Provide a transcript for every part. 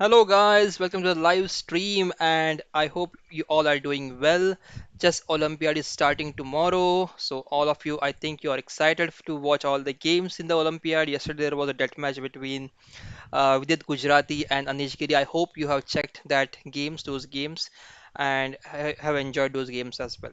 Hello guys, welcome to the live stream and I hope you all are doing well. Just Olympiad is starting tomorrow, so all of you I think you are excited to watch all the games in the Olympiad. Yesterday there was a death match between Vidit Gujarati and Anish Giri. I hope you have checked those games and have enjoyed those games as well.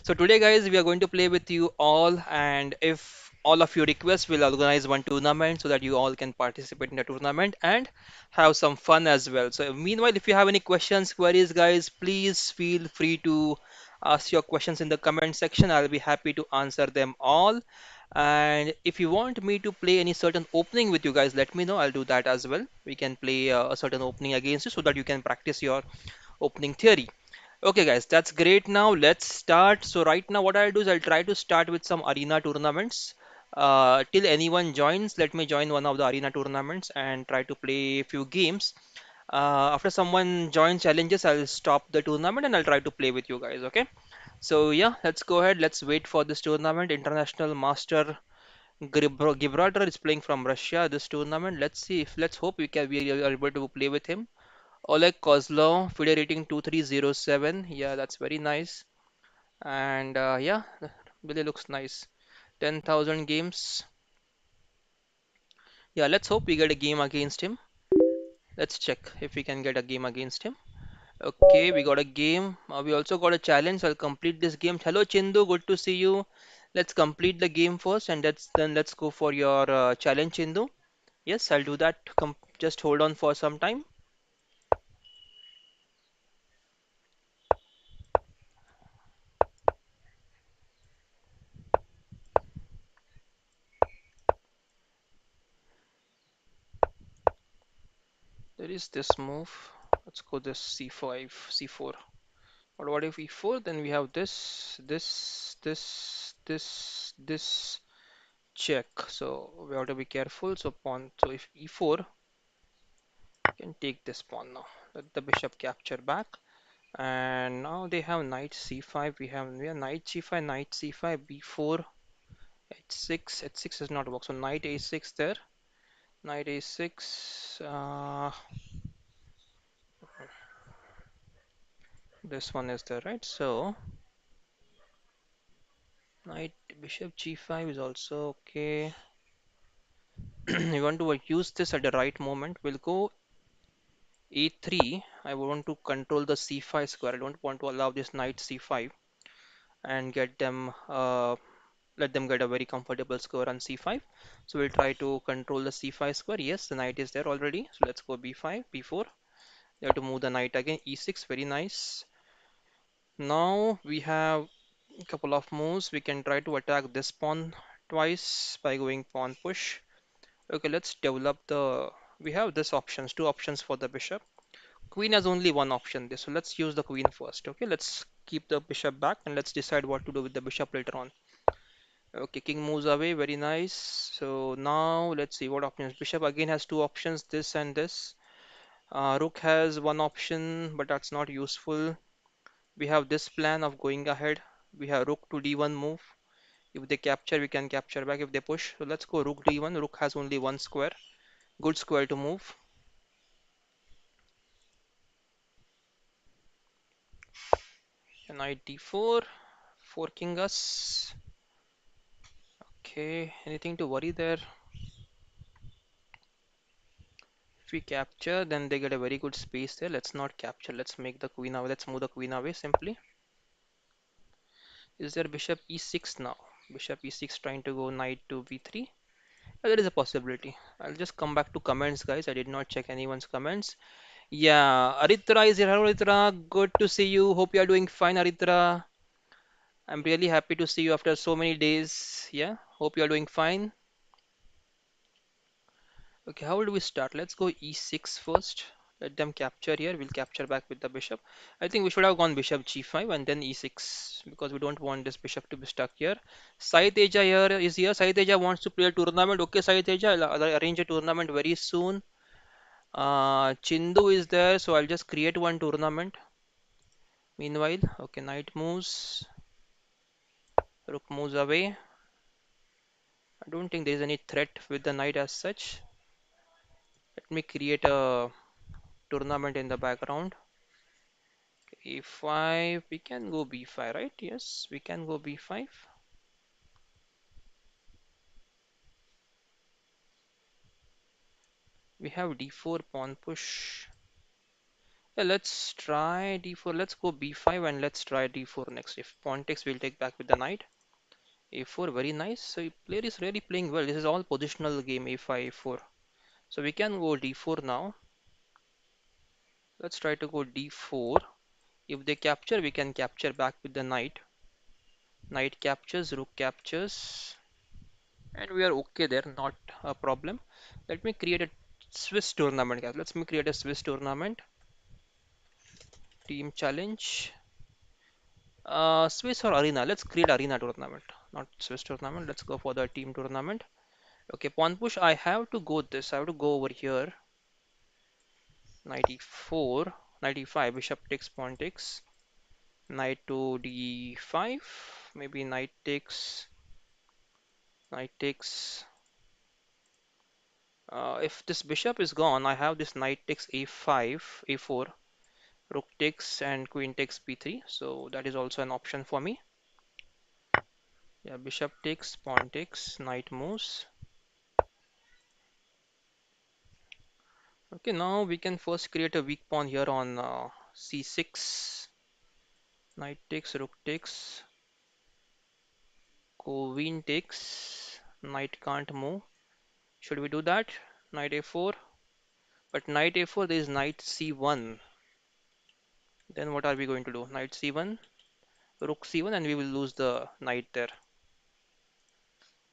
So today, guys, we are going to play with you all, and if all of you request, we'll organize one tournament so that you all can participate in the tournament and have some fun as well. So meanwhile, if you have any questions, queries, guys, please feel free to ask your questions in the comment section. I'll be happy to answer them all. And if you want me to play any certain opening with you guys, let me know. I'll do that as well. We can play a certain opening against you so that you can practice your opening theory. Okay, guys, that's great. Now let's start. So right now, what I'll do is I'll try to start with some arena tournaments. Till anyone joins, let me join one of the arena tournaments and try to play a few games. After someone joins challenges, I'll stop the tournament and I'll try to play with you guys. Okay. So yeah, let's go ahead. Let's wait for this tournament. International Master Gibraltar is playing from Russia this tournament. Let's hope we are able to play with him. Oleg Kozlov, FIDE rating 2307. Yeah, that's very nice. And yeah, really looks nice. 10,000 games. Yeah, let's hope we get a game against him. Let's check if we can get a game against him. Okay, we got a game. We also got a challenge. I'll complete this game. Hello, Chindu. Good to see you. Let's complete the game first, and then let's go for your challenge, Chindu. Yes, I'll do that. Just hold on for some time. There is this move. Let's go this c5, c4. But what if e4? Then we have this check. So we have to be careful. So pawn. So if e4, can take this pawn now. Let the bishop capture back. And now they have knight c5. We have knight g5, knight c5, b4, h6. H6 does not work. So knight a6 there. Knight a6. This one is there, right? So knight bishop g5 is also okay. We want to use this at the right moment. We'll go a3. I want to control the c5 square. I don't want to allow this knight c5 and let them get a very comfortable score on c5. So we'll try to control the c5 square. Yes, the knight is there already. So let's go b5, b4. You have to move the knight again. e6, very nice. Now we have a couple of moves. We can try to attack this pawn twice by going pawn push. Okay, let's develop the. We have this options, two options for the bishop. Queen has only one option this, so let's use the queen first. Okay, let's keep the bishop back and let's decide what to do with the bishop later on. Okay, king moves away, very nice. So now let's see what options. Bishop again has two options, this and this. Rook has one option, but that's not useful. We have this plan of going ahead. We have rook to d1 move. If they capture, we can capture back if they push. So let's go rook d1. Rook has only one square. Good square to move. Knight d4, forking us. Okay, anything to worry there? If we capture, then they get a very good space there. Let's not capture. Let's make the queen away. Let's move the queen away simply. Is there bishop e6 now? Bishop e6 trying to go knight to b3. There is a possibility. I'll just come back to comments, guys. I did not check anyone's comments. Yeah, Aritra is here. Hello, Aritra. Good to see you. Hope you are doing fine, Aritra. I'm really happy to see you after so many days. Yeah, hope you are doing fine. Okay, how will we start? Let's go e6 first. Let them capture here. We'll capture back with the bishop. I think we should have gone bishop g5 and then e6 because we don't want this bishop to be stuck here. Sai Teja here is here. Sai Teja wants to play a tournament. Okay, Sai Teja, I'll arrange a tournament very soon. Chindu is there, so I'll just create one tournament. Meanwhile, okay, knight moves, rook moves away. I don't think there is any threat with the knight as such. Let me create a tournament in the background. A5, we can go B5, right? Yes, we can go B5. We have D4 pawn push. Yeah, let's try D4. Let's go B5 and let's try D4 next. If pawn takes, we'll take back with the knight. A4, very nice. So player is really playing well. This is all positional game, A5, A4. So we can go D4 now. Let's try to go D4. If they capture, we can capture back with the knight. Knight captures, rook captures, and we are okay there, not a problem. Let me create a Swiss tournament, guys. Let's me create a Swiss tournament. Team challenge. Swiss or arena? Let's create arena tournament, not Swiss tournament. Let's go for the team tournament. Okay, pawn push. I have to go this. I have to go over here. 94, 95. Bishop takes, pawn takes. Knight to d5. Maybe knight takes. Knight takes. If this bishop is gone, I have this knight takes a5, a4, rook takes, and queen takes b3. So that is also an option for me. Yeah, bishop takes, pawn takes, knight moves. Okay, now we can first create a weak pawn here on c6. Knight takes, rook takes, queen takes, knight can't move. Should we do that? Knight a4. But knight a4, there is knight c1. Then what are we going to do? Knight c1, rook c1, and we will lose the knight there.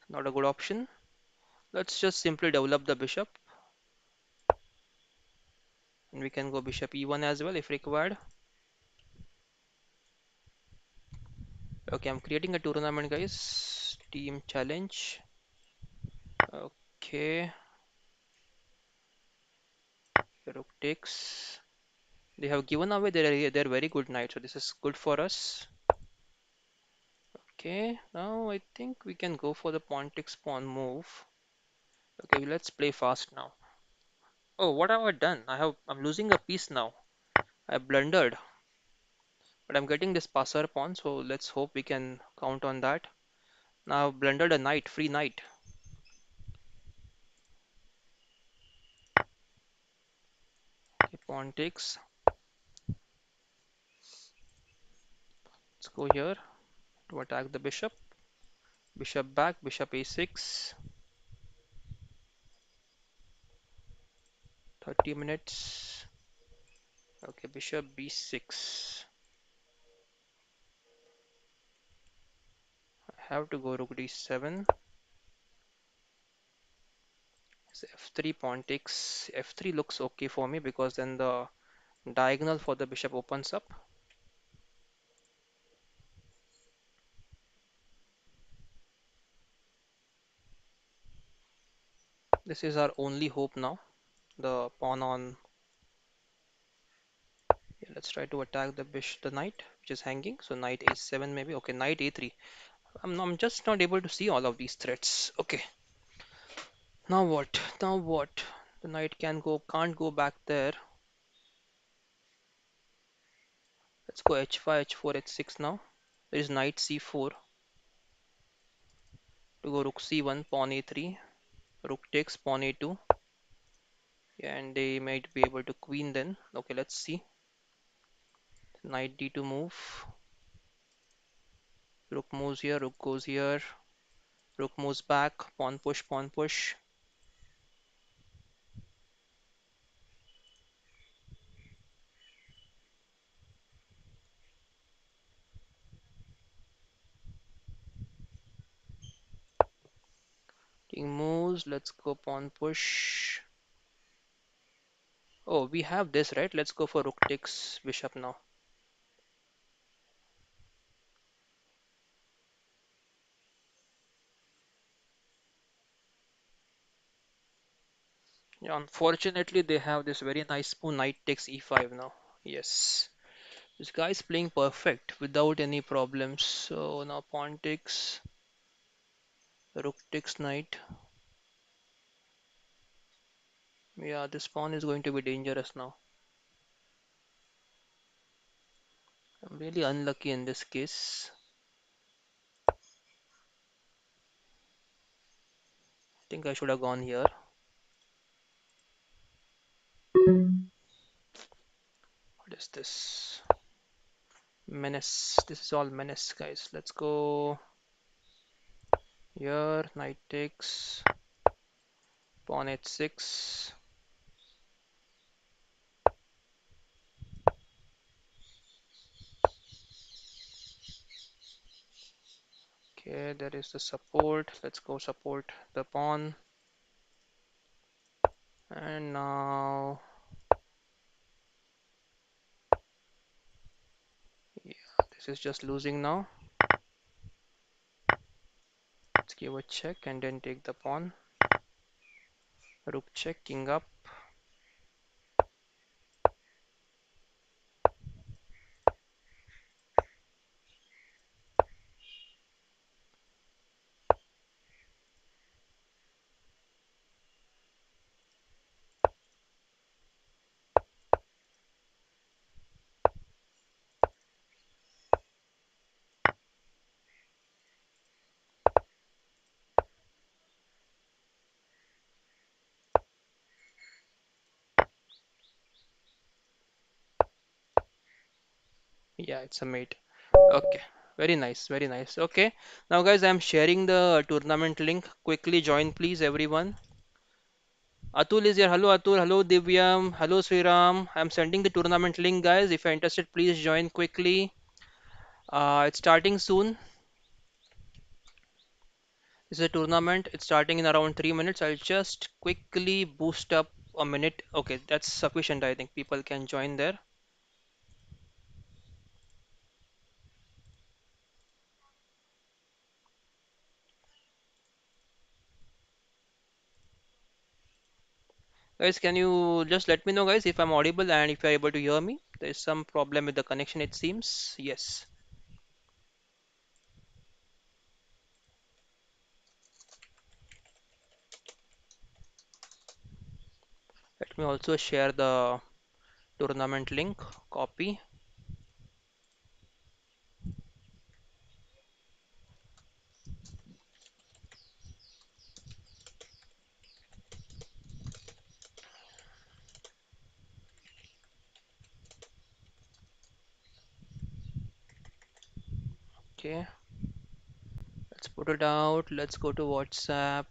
Not a good option. Let's just simply develop the bishop, and we can go bishop e1 as well if required. Okay, I'm creating a tournament, guys. Team challenge. Okay, rook takes. They have given away their very good knight, so this is good for us. Okay, now I think we can go for the pawn takes pawn move. Okay, let's play fast now. Oh, what have I done? I'm losing a piece now. I blundered, but I'm getting this passer pawn, so let's hope we can count on that. Now I've blundered a knight, free knight. Okay, pawn takes. Let's go here to attack the bishop. Bishop back, bishop a6. 30 minutes. Okay, bishop b6. I have to go rook d7. So f3 pawn takes. F3 looks okay for me because then the diagonal for the bishop opens up. This is our only hope now. The pawn on. Yeah, let's try to attack the knight, which is hanging. So knight a7 maybe. Okay, knight a3. I'm just not able to see all of these threats. Okay, now what? Now what? The knight can't go back there. Let's go h5, h4, h6 now. There is knight c4 to go rook c1, pawn a3, rook takes, pawn a2, and they might be able to queen then. Okay, let's see. Knight d2 move. Rook moves here, rook goes here, rook moves back, pawn push, pawn push. King moves, let's go pawn push. Oh, we have this, right? Let's go for rook takes bishop now. Yeah, unfortunately, they have this very nice spoon. Knight takes e5 now. Yes. This guy is playing perfect without any problems. So now pawn takes, rook takes knight. Yeah, this pawn is going to be dangerous now. I'm really unlucky in this case. I think I should have gone here. What is this? Menace. This is all menace, guys. Let's go here. Knight takes. Pawn h6. Okay, there is the support. Let's go support the pawn. And now, yeah, this is just losing now. Let's give a check and then take the pawn. Rook check, king up. Yeah, it's a mate. Okay, very nice, very nice. Okay, now guys, I'm sharing the tournament link. Quickly join, please, everyone. Atul is here. Hello, Atul. Hello, Divyam. Hello, Sriram. I'm sending the tournament link, guys. If you're interested, please join quickly. It's starting soon. This is a tournament. It's starting in around 3 minutes. I'll just quickly boost up a minute. Okay, that's sufficient. I think people can join there. Guys, can you just let me know, guys, if I'm audible and if you're able to hear me? There's some problem with the connection, it seems. Yes. Let me also share the tournament link. Copy. Okay. Let's put it out. Let's go to WhatsApp.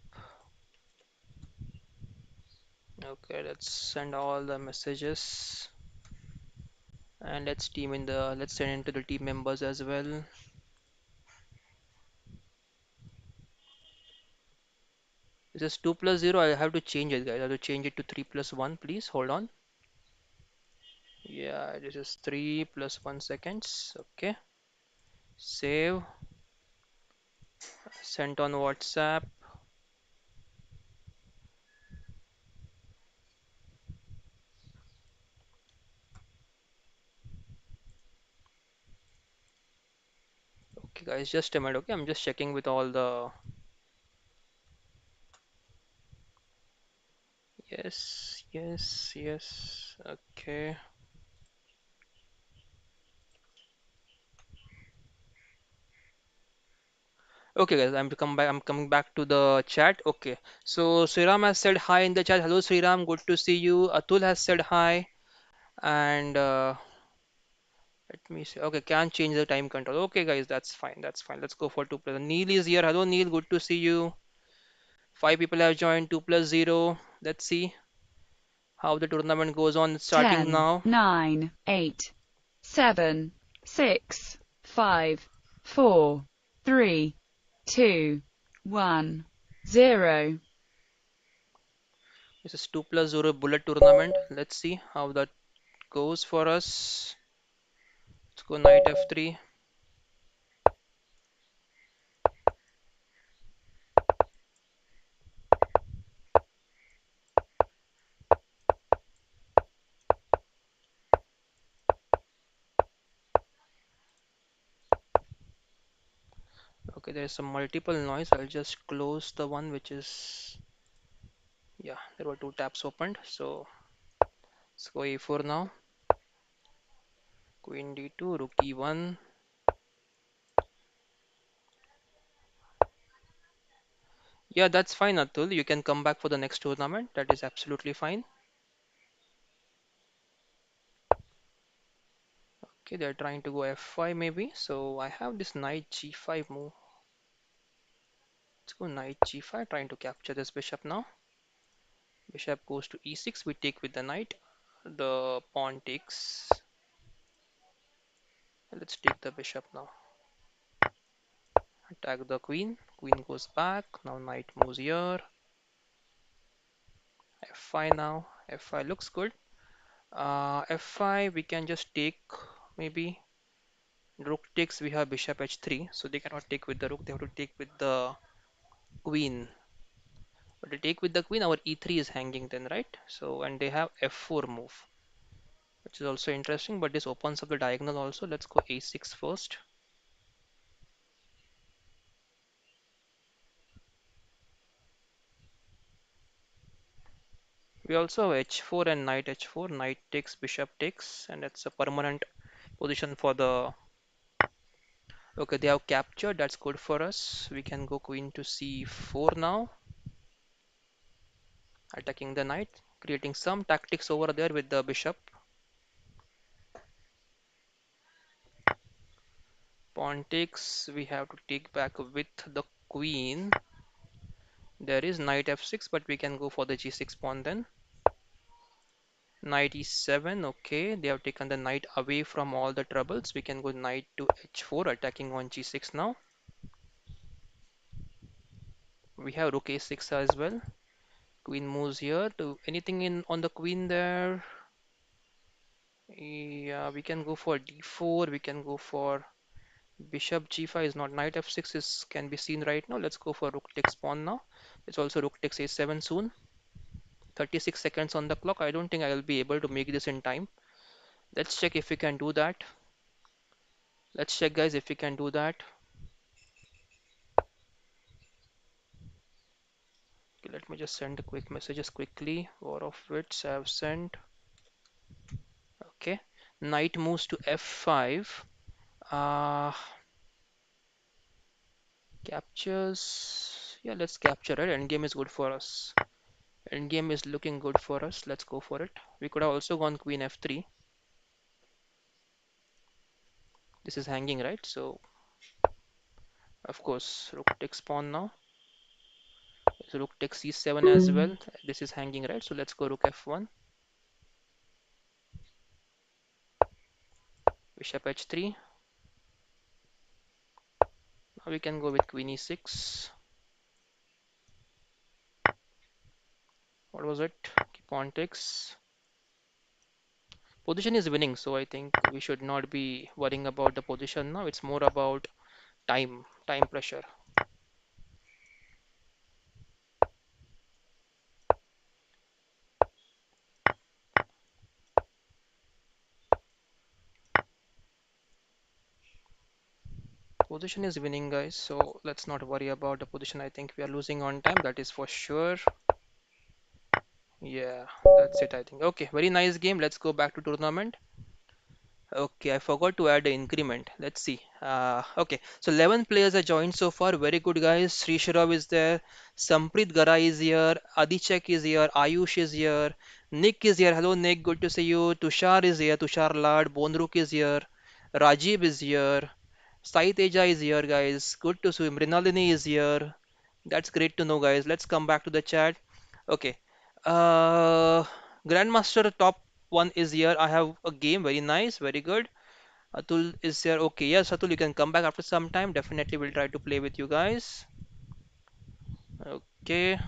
Okay, let's send all the messages and let's send into the team members as well. This is 2 plus 0. I have to change it, guys. I have to change it to 3 plus 1, please. Hold on. Yeah, this is 3 plus 1 seconds. Okay. Save. Sent on WhatsApp. Okay, guys, just a minute. Okay, I'm just checking with all the. Yes, yes, yes. Okay. Okay, guys, I'm to come back. I'm coming back to the chat. Okay. So Sriram has said hi in the chat. Hello, Sriram. Good to see you. Atul has said hi. And let me see. Okay, can change the time control. Okay, guys, that's fine. That's fine. Let's go for 2 plus. Neil is here. Hello, Neil. Good to see you. Five people have joined. 2 plus 0. Let's see how the tournament goes on. It's starting 10, now. 9, 8, 7, 6, 5, 4, 3, 2, 1, 0. This is 2 plus 0 bullet tournament. Let's see how that goes for us. Let's go knight f3. Okay, there's some multiple noise. I'll just close the one which is, yeah, there were two tabs opened. So let's go a4 now. Queen d2, rook e1. Yeah, that's fine, Atul. You can come back for the next tournament. That is absolutely fine. Okay, they're trying to go f5 maybe. So I have this knight g5 move. Let's go knight g5, trying to capture this bishop now. Bishop goes to e6. We take with the knight. The pawn takes. Let's take the bishop now. Attack the queen. Queen goes back. Now knight moves here. f5 now. f5 looks good. f5 we can just take maybe. Rook takes, we have bishop h3, so they cannot take with the rook, they have to take with the queen. But they take with the queen, our e3 is hanging then, right? So, and they have f4 move, which is also interesting, but this opens up the diagonal also. Let's go a6 first. We also have h4 and knight h4, knight takes, bishop takes, and it's a permanent position for the... Okay, they have captured, that's good for us. We can go queen to c4 now, attacking the knight, creating some tactics over there with the bishop. Pawn takes, we have to take back with the queen. There is knight f6, but we can go for the g6 pawn then. Knight e7, okay, they have taken the knight away from all the troubles. We can go knight to h4, attacking on g6 now. We have rook a6 as well. Queen moves here to anything in on the queen there. Yeah, we can go for d4, we can go for bishop g5 is not, knight f6 is can be seen right now. Let's go for rook takes pawn now. It's also rook takes a7 soon. 36 seconds on the clock. I don't think I will be able to make this in time. Let's check if we can do that. Let's check, guys, if we can do that. Okay, let me just send the quick messages quickly. War of Wits I have sent. Okay. Knight moves to f5. Uh, Captures. Yeah, let's capture it. Endgame is good for us. Endgame is looking good for us. Let's go for it. We could have also gone queen f3. This is hanging, right? So, of course, rook takes pawn now. So rook takes c7 as well. This is hanging, right? So let's go rook f1. Bishop h3. Now we can go with queen e6. What was it? Pawn takes. Position is winning, so I think we should not be worrying about the position now. It's more about time pressure. Position is winning, guys, so let's not worry about the position. I think we are losing on time, that is for sure. Yeah, that's it, I think. Okay, very nice game. Let's go back to tournament. Okay, I forgot to add the increment. Let's see. Okay, so 11 players are joined so far. Very good, guys. Sri Sharav is there. Sampreet Garai is here. Adichek is here. Ayush is here. Nick is here. Hello, Nick. Good to see you. Tushar is here. Tushar Lad. Bonruk is here. Rajiv is here. Sai Teja is here, guys. Good to see you. Mrinalini is here. That's great to know, guys. Let's come back to the chat. Okay. Uh, Grandmaster top one is here. I have a game. Very nice. Very good. Atul is here. Okay. Yes, Atul, you can come back after some time. Definitely, we'll try to play with you guys. Okay.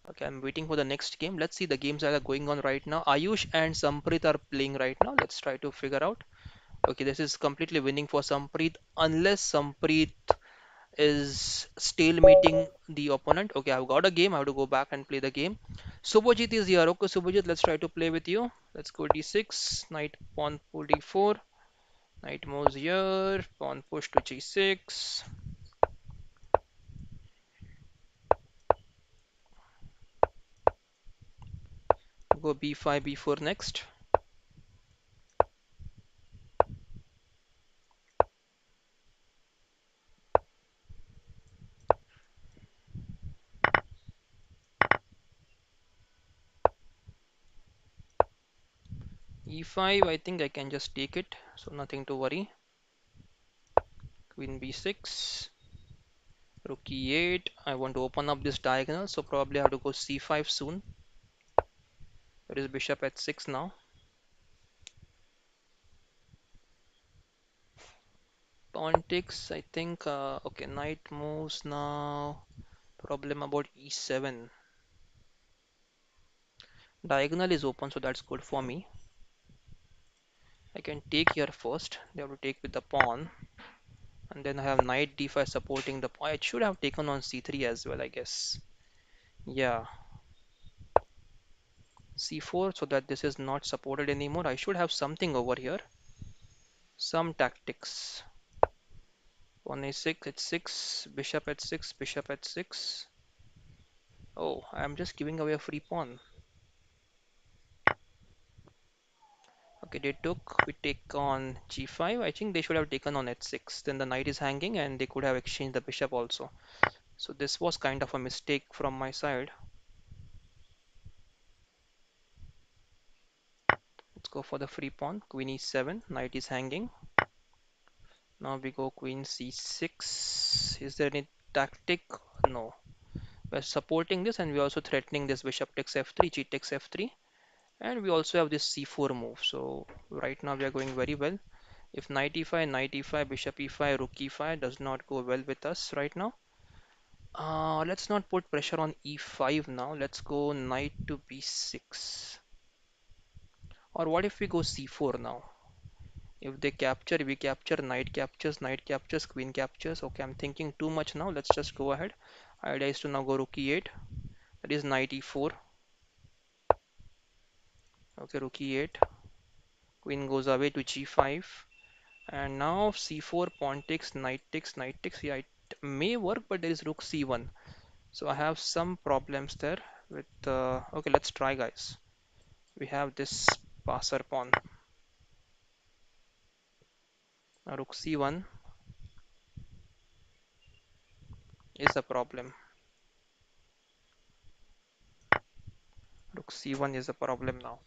Okay, I'm waiting for the next game. Let's see the games that are going on right now. Ayush and Samprit are playing right now. Let's try to figure out. Okay, this is completely winning for Samprit unless Samprit is stalemating the opponent. Okay, I've got a game. I have to go back and play the game. Subhajit is here. Okay, Subhajit, let's try to play with you. Let's go d6, knight pawn pull d4, knight moves here, pawn push to g6. Go b5, b4 next. e5, I think I can just take it, so nothing to worry. Queen b6, rook e8. I want to open up this diagonal, so probably I have to go c5 soon. There is bishop at 6 now. Pawn takes, I think, okay, knight moves now. Problem about e7. Diagonal is open, so that's good for me. I can take here first. They have to take with the pawn. And then I have knight d5 supporting the pawn. I should have taken on c3 as well, I guess. Yeah, c4, so that this is not supported anymore. I should have something over here. Some tactics. Pawn a6 at 6, bishop at 6, bishop at 6. Oh, I'm just giving away a free pawn. Okay, they took. We take on g5. I think they should have taken on h6. Then the knight is hanging and they could have exchanged the bishop also. So this was kind of a mistake from my side. Let's go for the free pawn. Queen e7. Knight is hanging. Now we go queen c6. Is there any tactic? No. We're supporting this and we're also threatening this bishop takes f3, g takes f3. And we also have this c4 move. So right now we are going very well. If knight e5, bishop e5, rook e5 does not go well with us right now. Let's not put pressure on e5 now. Let's go knight to b6. Or what if we go c4 now? If they capture, we capture, knight captures, queen captures. Okay, I'm thinking too much now. Let's just go ahead. Idea is to now go rook e8. That is knight e4. Okay, rook e8. Queen goes away to g5. And now c4, pawn takes, knight takes, knight takes. Yeah, it may work, but there is rook c1. So I have some problems there with okay, let's try, guys. We have this passer pawn. Now rook c1 is a problem. Rook c1 is a problem now.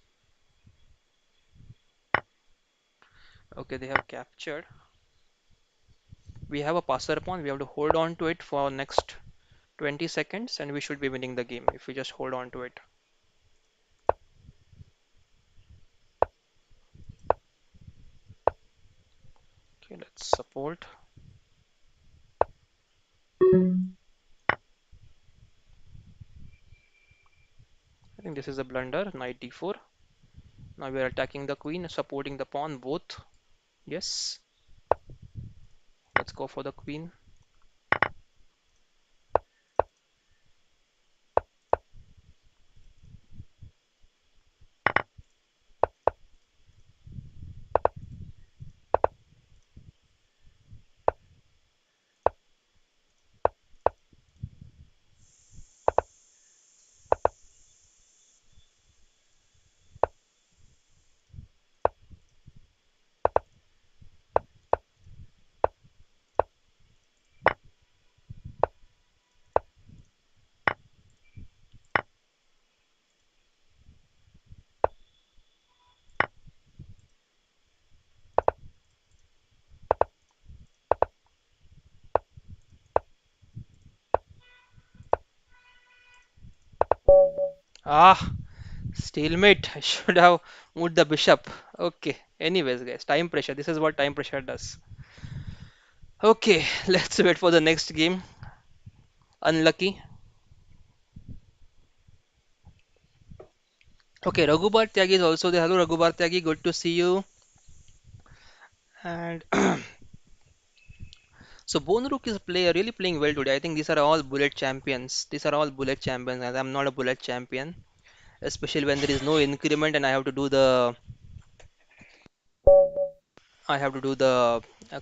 Okay, they have captured. We have a passer pawn. We have to hold on to it for next 20 seconds and we should be winning the game if we just hold on to it. Okay, let's support. I think this is a blunder. Knight d4. Now we are attacking the queen, supporting the pawn both. Yes. Let's go for the queen. Ah, stalemate. I should have moved the bishop. Okay. Anyways, guys, time pressure. This is what time pressure does. Okay, let's wait for the next game. Unlucky. Okay, Raghubar Tyagi is also there. Hello, Raghubar Tyagi. Good to see you. And so Bonrook is really playing well today. I think these are all bullet champions. These are all bullet champions, and I'm not a bullet champion, especially when there is no increment and I have to do the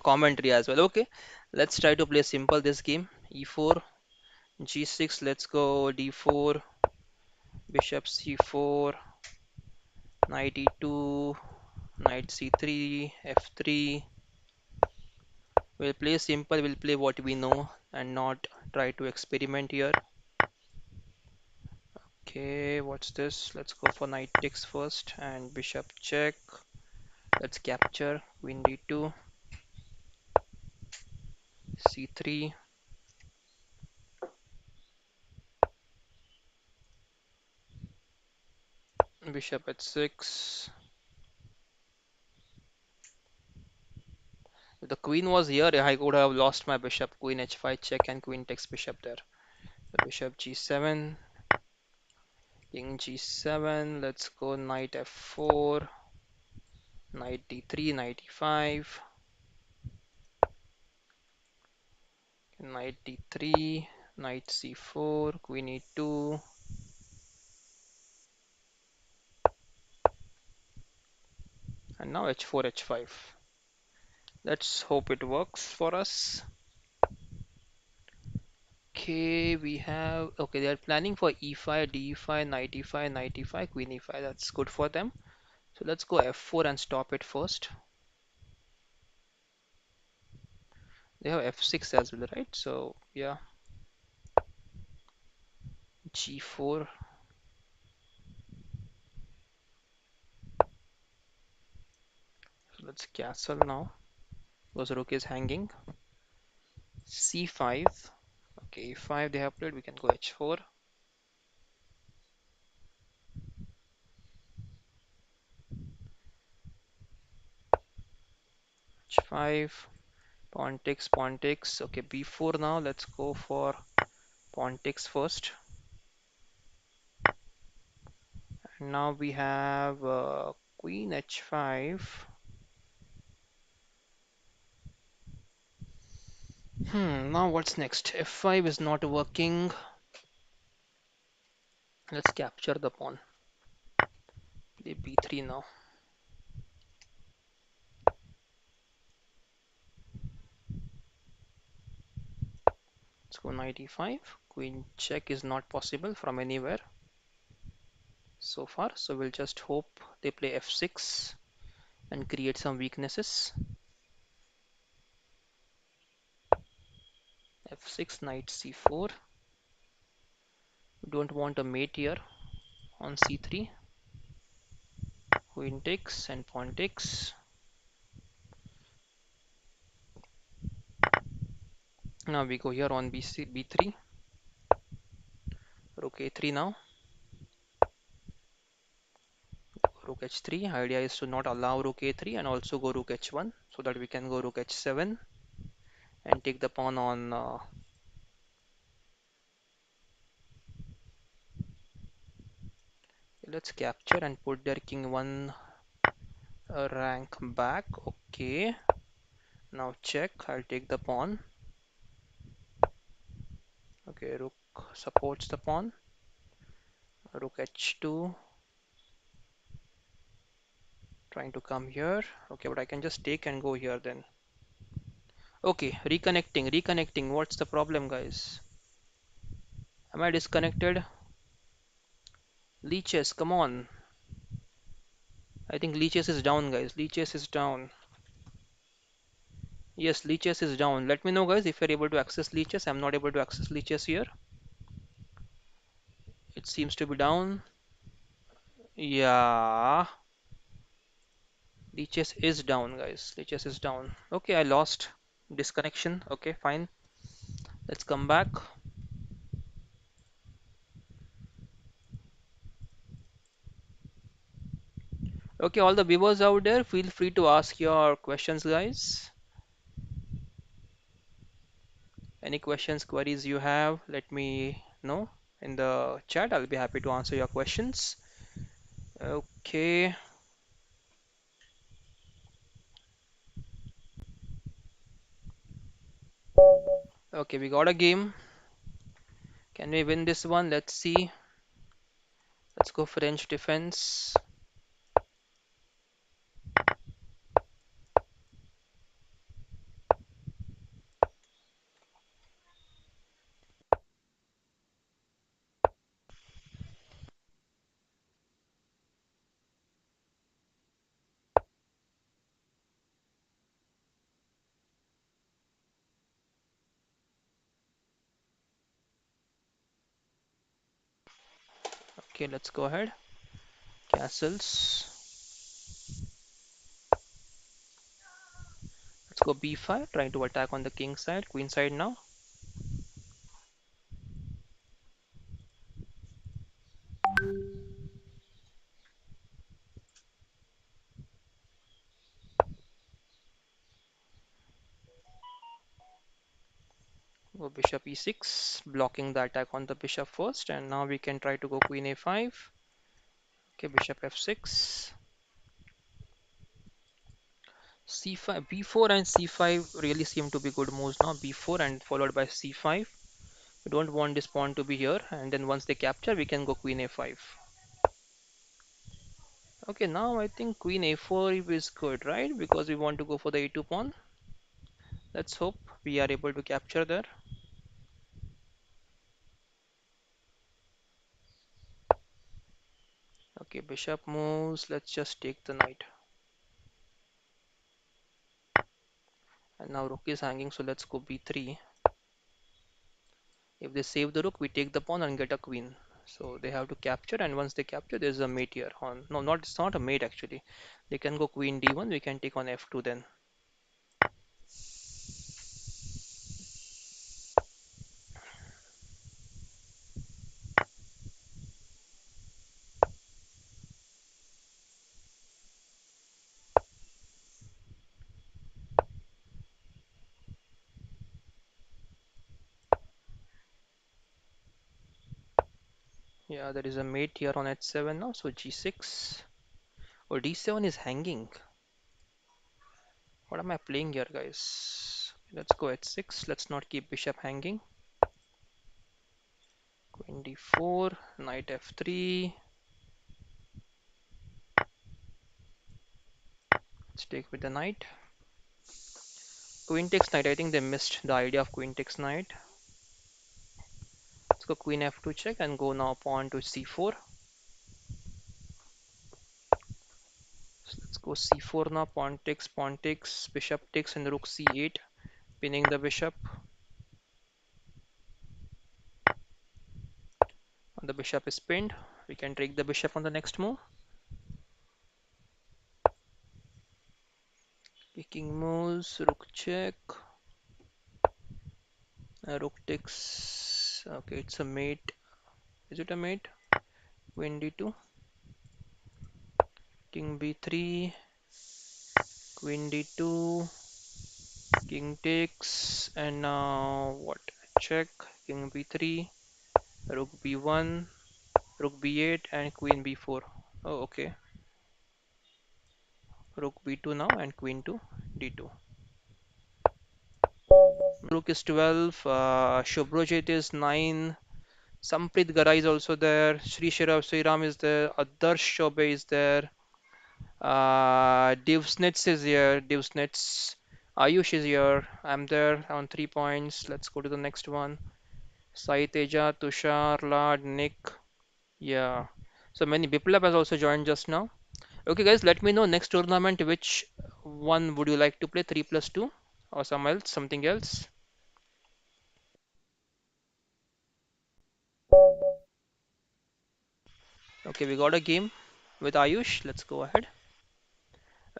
commentary as well. Okay, let's try to play simple this game. E4, G6. Let's go D4, Bishop C4, Knight E2, Knight C3, F3. We'll play simple. We'll play what we know and not try to experiment here. Okay, what's this? Let's go for knight takes first and bishop check. Let's capture queen d2, c3, bishop at 6. If the queen was here, I could have lost my bishop. Queen h5 check and queen takes bishop there. The bishop g7, king g7. Let's go knight f4, knight d3, knight e5, knight d3, knight c4, queen e2, and now h4, h5. Let's hope it works for us. Okay, we have, okay, they are planning for e5, d5, knight e5, knight e5, queen e5. That's good for them. So let's go f4 and stop it first. They have f6 as well, right? So yeah, g4. So let's castle now because rook is hanging. c5. Okay, e5 they have played. We can go h4. h5. Pawn takes, pawn takes. Okay, b4 now. Let's go for pawn takes first. And now we have queen h5. Now what's next? f5 is not working. Let's capture the pawn. Play b3 now. Let's go knight e5. Queen check is not possible from anywhere so far. So we'll just hope they play f6 and create some weaknesses. f6, knight c4. We don't want a mate here on c3. Queen takes and pawn takes. Now we go here on b3. Rook a3 now. Rook h3. Idea is to not allow rook a3 and also go rook h1 so that we can go rook h7 and take the pawn on. Let's capture and put their king one rank back. Okay. Now check. I'll take the pawn. Okay, rook supports the pawn. Rook h2. Trying to come here. Okay, but I can just take and go here then. Okay, reconnecting. What's the problem, guys? Am I disconnected? Leeches, come on. I think Leeches is down, guys. Leeches is down. Yes, Leeches is down. Let me know, guys, if you're able to access Leeches. I'm not able to access Leeches here. It seems to be down. Yeah. Leeches is down, guys. Leeches is down. Okay, I lost disconnection. Okay, fine. Let's come back. Okay, all the viewers out there, feel free to ask your questions, guys. Any questions, queries you have, let me know in the chat. I'll be happy to answer your questions. Okay. Okay, we got a game. Can we win this one? Let's see. Let's go French defense. Okay, let's go ahead. Castles. Let's go b5, trying to attack on the king side, queen side now. Go bishop e6, blocking the attack on the bishop first, and now we can try to go queen a5. Okay, bishop f6, c5, b4 and c5 really seem to be good moves now. b4 and followed by c5. We don't want this pawn to be here, and then once they capture, we can go queen a5. Okay, now I think queen a4 is good, right? Because we want to go for the a2 pawn. Let's hope we are able to capture there. Okay, bishop moves. Let's just take the knight. And now rook is hanging, so let's go b3. If they save the rook, we take the pawn and get a queen. So they have to capture, and once they capture, there's a mate here. On no, not it's not a mate actually. They can go queen d1. We can take on f2 then. Yeah, there is a mate here on h7 now. So g6 or d7 is hanging. What am I playing here, guys? Let's go h6. Let's not keep bishop hanging. Queen d4, knight f3. Let's take with the knight. Queen takes knight. I think they missed the idea of queen takes knight. Let's go queen f2 check and go now pawn to c4. So let's go c4 now. Pawn takes, bishop takes, and rook c8, pinning the bishop. And the bishop is pinned. We can take the bishop on the next move. Picking moves, rook check, rook takes. Okay, it's a mate. Is it a mate? Queen d2, king b3, queen d2, king takes, and now what? Check, king b3, rook b1, rook b8, and queen b4. Oh, okay. Rook b2 now and queen to d2. Rook is 12, Shobhrojit is 9, Samprit Garai is also there, Sri Shirav Sriram is there, Adarsh Chobe is there, Divsnitz is here, Divsnitz, Ayush is here, I'm there on 3 points. Let's go to the next one. Sai Teja, Tushar, Lad, Nick, yeah. So many, Biplab has also joined just now. Okay guys, let me know next tournament which one would you like to play, 3+2 or something else. Okay, we got a game with Ayush. Let's go ahead.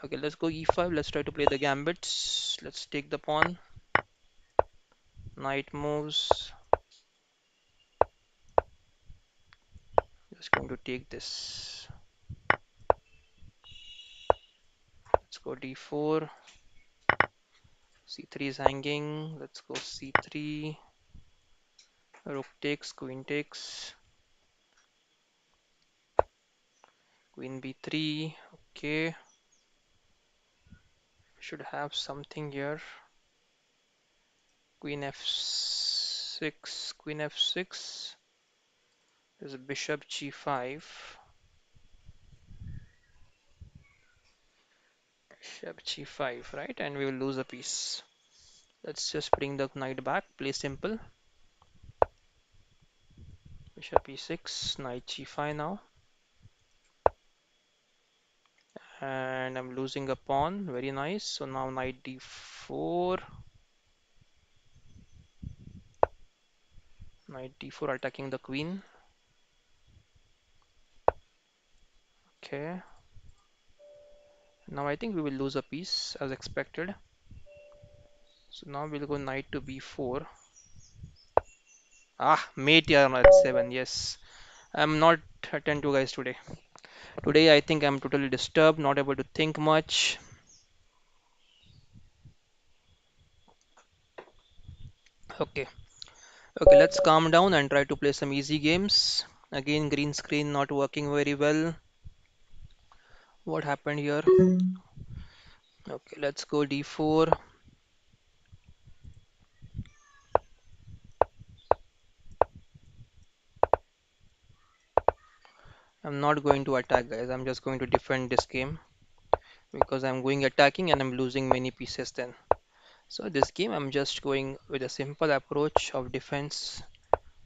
Okay, let's go e5. Let's try to play the gambits. Let's take the pawn. Knight moves. Just going to take this. Let's go d4. c3 is hanging. Let's go c3. Rook takes, queen takes. Queen b3. Okay, should have something here. Queen f6. Queen f6. There's a bishop g5. Bishop g5, right? And we will lose a piece. Let's just bring the knight back. Play simple. Bishop e6, knight g5 now. And I'm losing a pawn. Very nice. So now knight d4. Knight d4 attacking the queen. Okay, now I think we will lose a piece as expected. So now we'll go knight to b4. Ah, mate here at 7. Yes, I'm not attentive guys today. Today I think I'm totally disturbed, not able to think much. Okay, okay, let's calm down and try to play some easy games. Again, green screen not working very well. What happened here? Okay, let's go d4. I'm not going to attack, guys. I'm just going to defend this game because I'm going attacking and I'm losing many pieces then. So this game, I'm just going with a simple approach of defense.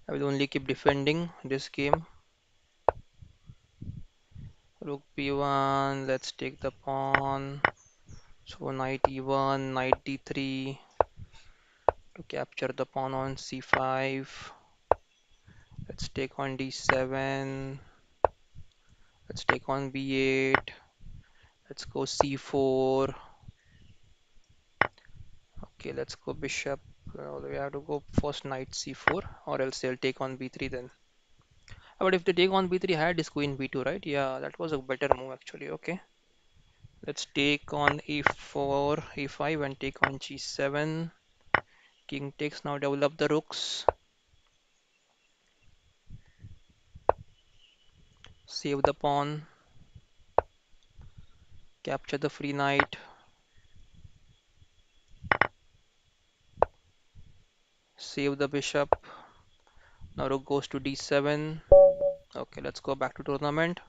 I will only keep defending this game. Rook b1, let's take the pawn. So knight e1, knight d3 to capture the pawn on c5. Let's take on d7. Let's take on b8. Let's go c4. Okay, let's go bishop. We have to go first knight c4 or else they'll take on b3 then. But if they take on b3, had is queen b2, right? Yeah, that was a better move actually. Okay, let's take on a4, a5 and take on g7. King takes, now develop the rooks. Save the pawn. Capture the free knight. Save the bishop. Now rook goes to d7. Okay, let's go back to tournament.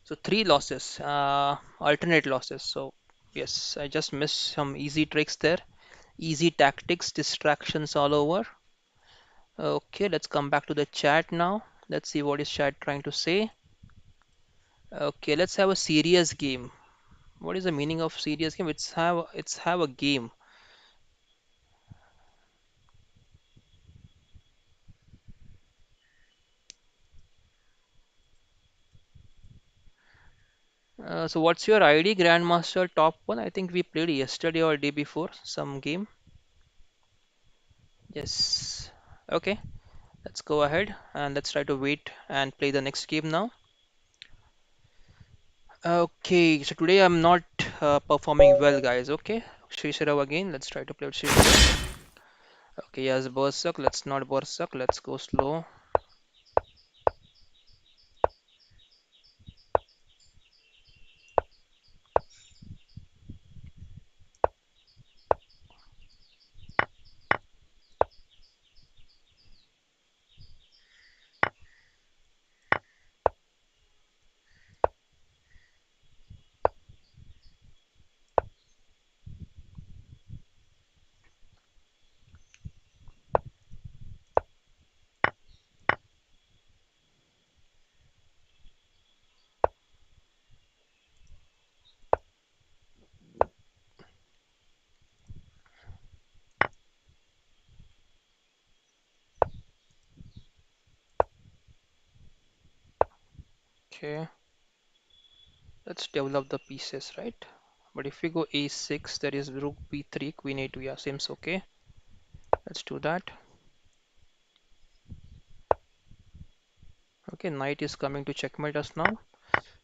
So three losses, alternate losses. So yes, I just missed some easy tricks there. Easy tactics, distractions all over. Okay, let's come back to the chat now. Let's see what is chat trying to say. Okay, let's have a serious game. What is the meaning of serious game? It's have a game. So what's your ID, Grandmaster Top 1? I think we played yesterday or day before some game. Yes. Okay, let's go ahead and let's try to wait and play the next game now. Okay, so today I'm not performing well, guys. Okay, Sri Shirav again. Let's try to play with Sri Shirav. Okay, yes, Berserk. Let's not Berserk. Let's go slow. Okay, let's develop the pieces, right? But if we go a6, there is rook b3, queen a2. Yeah, seems okay. Let's do that. Okay, knight is coming to checkmate us now.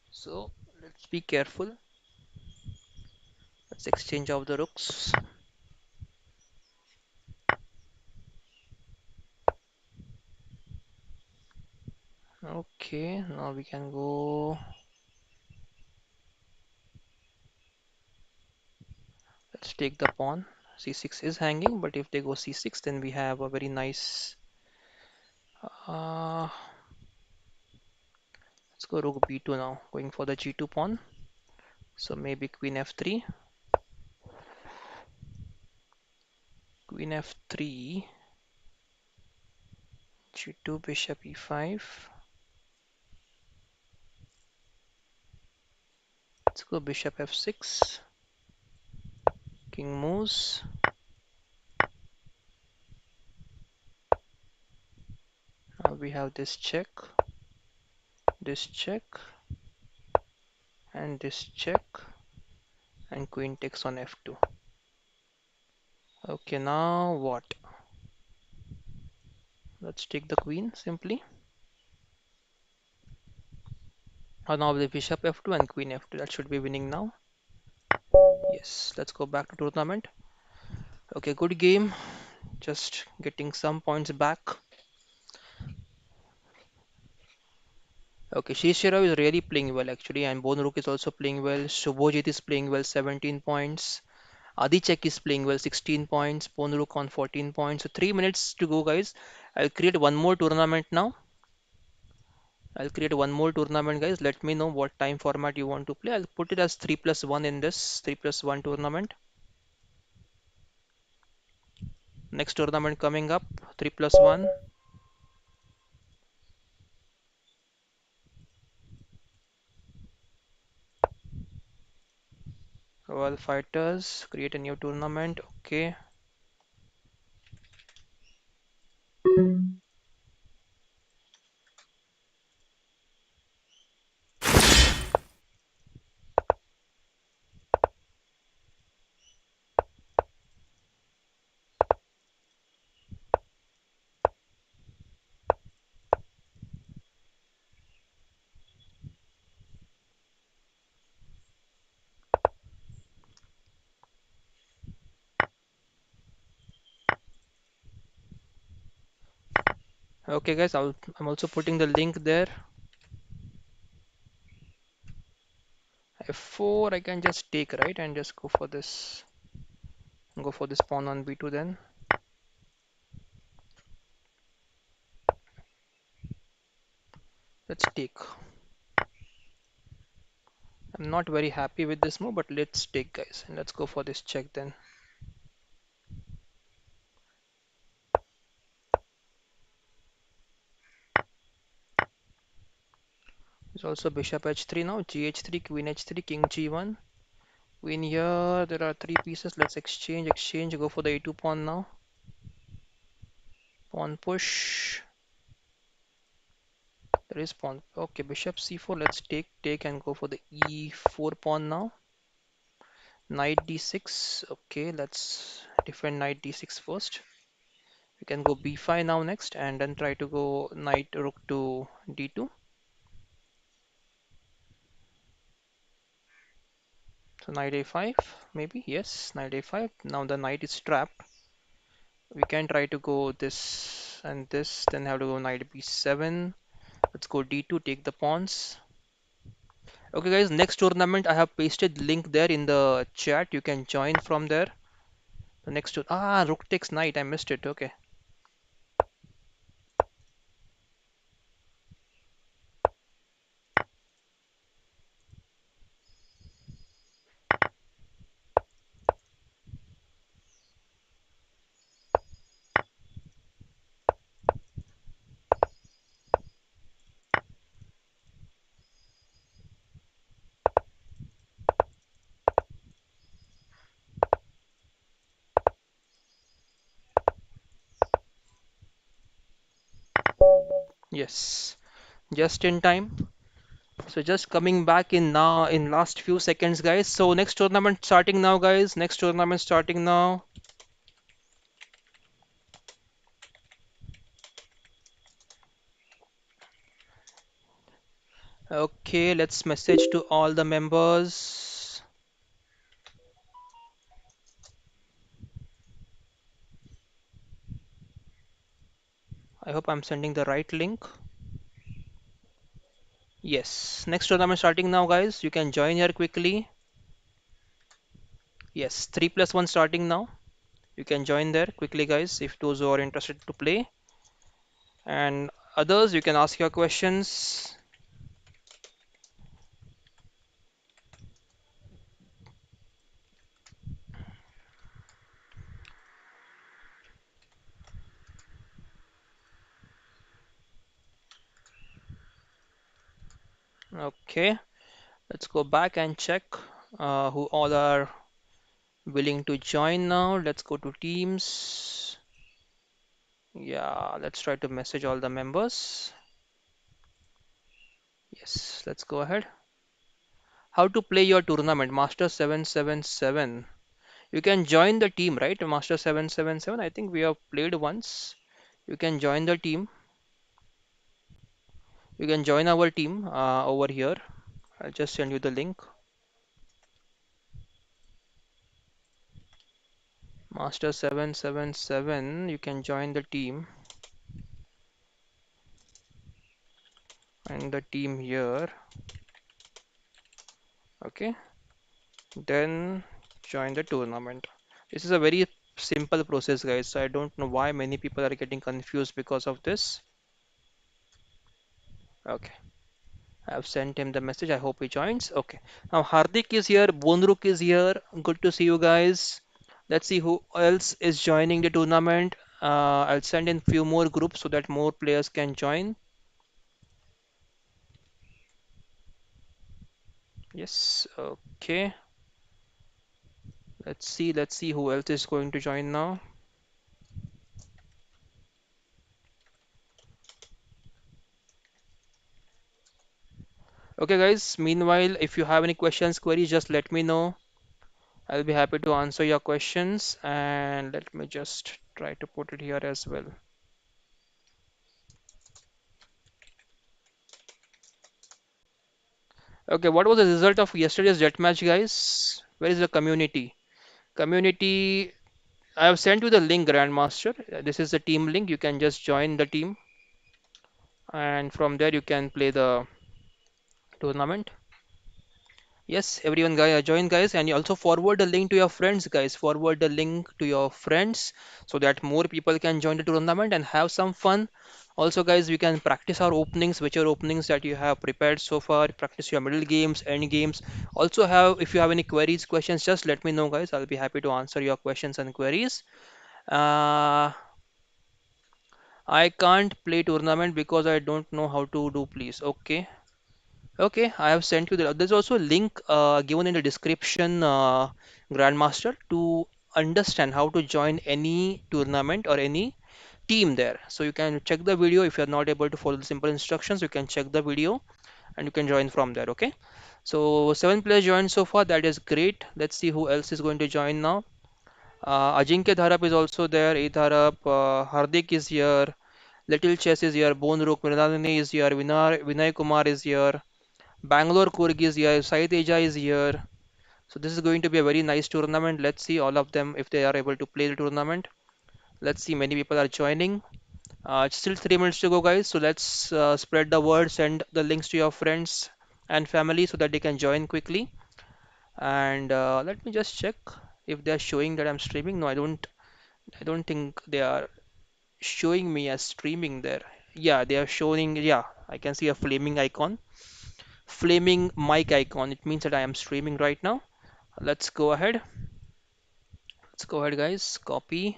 So let's be careful. Let's exchange of the rooks. Okay, now we can go. Let's take the pawn. c6 is hanging, but if they go c6, then we have a very nice. Uh, let's go rook b2 now, going for the g2 pawn. So maybe queen f3, queen f3, g2, bishop e5. Let's go bishop f6, king moves. Now we have this check, this check. and this check, and queen takes on f2. Okay, now what? Let's take the queen simply. Now the bishop f2 and queen f2. That should be winning now. Yes, let's go back to tournament. Okay, good game. Just getting some points back. Okay, Shishirao is really playing well actually, and Bonrook is also playing well. Shubhojit is playing well, 17 points. Adichek is playing well, 16 points. Bonrook on 14 points. So 3 minutes to go, guys. I'll create one more tournament now. I'll create one more tournament, guys. Let me know what time format you want to play. I'll put it as 3 plus 1 in this 3 plus 1 tournament. Next tournament coming up, 3 plus 1. Royal Fighters, create a new tournament. Okay. Okay, guys, I'm also putting the link there. F4, I can just take, right, and just go for this pawn on B2 then. Let's take. I'm not very happy with this move, but let's take, guys, and let's go for this check then. There's also bishop h3 now, gh3, queen h3, king g1. Queen here, there are three pieces. Let's exchange, go for the a2 pawn now. Pawn push. There is pawn. Okay, bishop c4. Let's take, and go for the e4 pawn now. Knight d6. Okay, let's defend knight d6 first. We can go b5 now next, and then try to go knight rook to d2. So knight a5, maybe. Yes, knight a5. Now the knight is trapped. We can try to go this and this, then have to go knight b7. Let's go d2, take the pawns. Okay, guys, next tournament I have pasted link there in the chat. You can join from there. The next to rook takes knight. I missed it. Okay. Yes, just in time. So just coming back in now in last few seconds, guys. So next tournament starting now, guys. Next tournament starting now. Okay, let's message to all the members. I hope I'm sending the right link. Yes, next tournament starting now, guys. You can join here quickly. Yes, 3 plus 1 starting now. You can join there quickly, guys, if those who are interested to play. And others, you can ask your questions. Okay, let's go back and check who all are willing to join now. Let's go to Teams. Yeah, let's try to message all the members. Yes, let's go ahead. How to play your tournament, Master 777. You can join the team, right? Master 777. I think we have played once. You can join the team. You can join our team over here. I'll just send you the link. Master 777. You can join the team and the team here. Okay. Then join the tournament. This is a very simple process, guys. So I don't know why many people are getting confused because of this. Okay. I've sent him the message. I hope he joins. Okay. Now Hardik is here. Bonruk is here. Good to see you guys. Let's see who else is joining the tournament. I'll send in few more groups so that more players can join. Yes. Okay. Let's see. Let's see who else is going to join now. Okay, guys. Meanwhile, if you have any questions, queries, just let me know. I'll be happy to answer your questions. And let me just try to put it here as well. Okay, what was the result of yesterday's jet match, guys? Where is the community? Community, I have sent you the link, Grandmaster. This is the team link. You can just join the team, and from there you can play the tournament. Yes, everyone, guys, join, guys, and you also forward the link to your friends, guys. Forward the link to your friends so that more people can join the tournament and have some fun. Also, guys, we can practice our openings, whichever openings that you have prepared so far. Practice your middle games, end games. Also, have if you have any queries, questions, just let me know, guys. I'll be happy to answer your questions and queries. Uh, I can't play tournament because I don't know how to do, please. Okay. Okay, I have sent you the. There's also a link given in the description, Grandmaster, to understand how to join any tournament or any team there. So you can check the video. If you're not able to follow the simple instructions, you can check the video and you can join from there. Okay. So seven players joined so far. That is great. Let's see who else is going to join now. Ajinkya Dharap is also there. A Dharap, Hardik is here. Little Chess is here. Bonruk Mrinalini is here. Vinay Kumar is here. Bangalore Kurg is here, Sai Teja is here. So this is going to be a very nice tournament. Let's see all of them if they are able to play the tournament. Let's see, many people are joining. It's still 3 minutes to go, guys. So let's spread the word, send the links to your friends and family so that they can join quickly. And let me just check if they are showing that I'm streaming. No, I don't. I don't think they are showing me as streaming there. Yeah, they are showing. Yeah, I can see a flaming mic icon. It means that I am streaming right now. Let's go ahead. Let's go ahead, guys. Copy,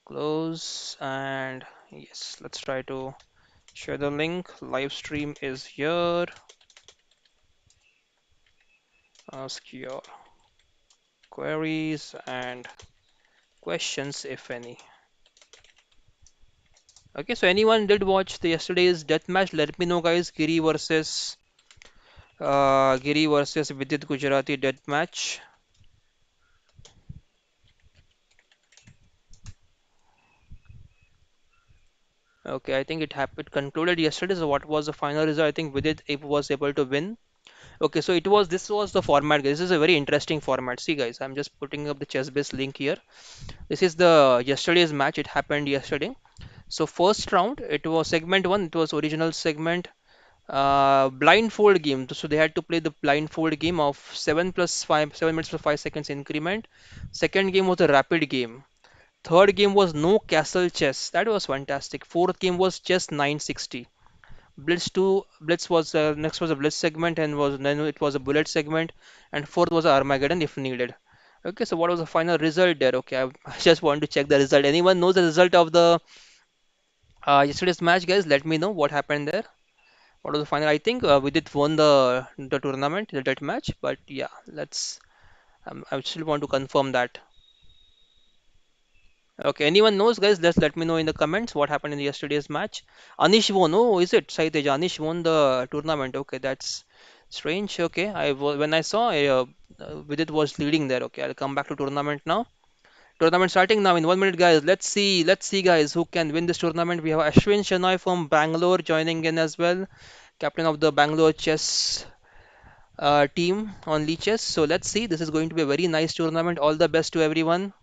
close, and yes, let's try to share the link. Live stream is here. Ask your queries and questions, if any. Okay, so anyone did watch the yesterday's death match? Let me know, guys. Giri versus Vidit Gujarati death match. Okay, I think it concluded yesterday. So what was the final result? I think Vidit was able to win. Okay, so this was the format, guys. This is a very interesting format. See, guys, I'm just putting up the chess-based link here. This is the yesterday's match. It happened yesterday. So first round, it was segment one. It was original segment, blindfold game. So they had to play the blindfold game of 7 minutes plus 5 seconds increment. Second game was a rapid game. Third game was no castle chess. That was fantastic. Fourth game was chess 960. Blitz was next was a Blitz segment and was then it was a bullet segment, and fourth was a Armageddon if needed. Okay, so what was the final result there? Okay, I just want to check the result. Anyone knows the result of the yesterday's match, guys? Let me know what happened there. What was the final? I think we did won the tournament, the that match, but yeah, let's. I still want to confirm that. Okay, anyone knows, guys? Let me know in the comments what happened in yesterday's match. Anish won. Oh, is it? Saiteja, Anish won the tournament. Okay, that's Strange. Okay, when I saw Vidit was leading there. Okay, I'll come back to tournament now. Tournament starting now in 1 minute, guys. Let's see, guys, who can win this tournament. We have Ashwin Shenoy from Bangalore joining in as well, captain of the Bangalore chess team on Leeches. So let's see. This is going to be a very nice tournament. All the best to everyone.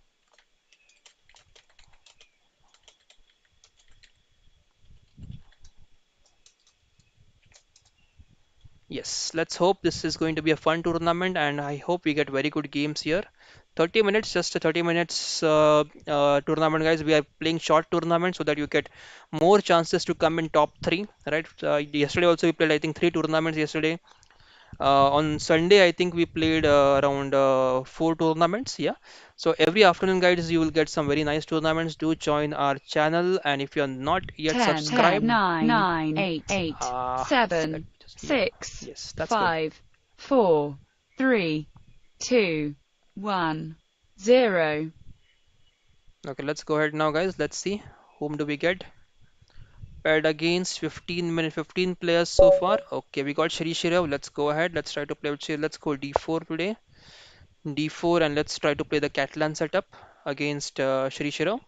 Yes, let's hope this is going to be a fun tournament, and I hope we get very good games here. 30 minutes, just a 30 minutes tournament, guys. We are playing short tournament so that you get more chances to come in top three, right? Yesterday also we played, I think, three tournaments yesterday. On Sunday, I think we played around four tournaments. Yeah. So every afternoon, guys, you will get some very nice tournaments. Do join our channel, and if you're not yet 10, subscribed, 9, 8, let 7, me just, yeah, 6, yes, that's good. 5, 4, 3, 2, 1, 0. Okay, let's go ahead now, guys. Let's see whom do we get paired against. 15 players so far. Okay, we got Shri Shirav. Let's go ahead. Let's try to play with Shri. Let's go D4 today. D4, and let's try to play the Catalan setup against Shri Shirav.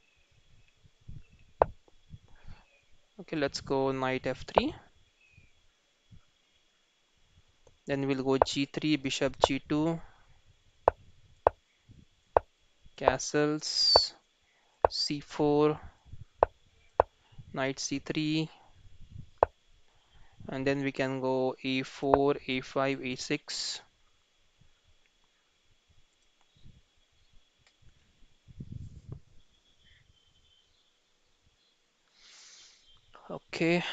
Okay, let's go Knight F3. Then we'll go G3, Bishop G2, castles, C4, Knight C3, and then we can go A4, A5, A6. Okay,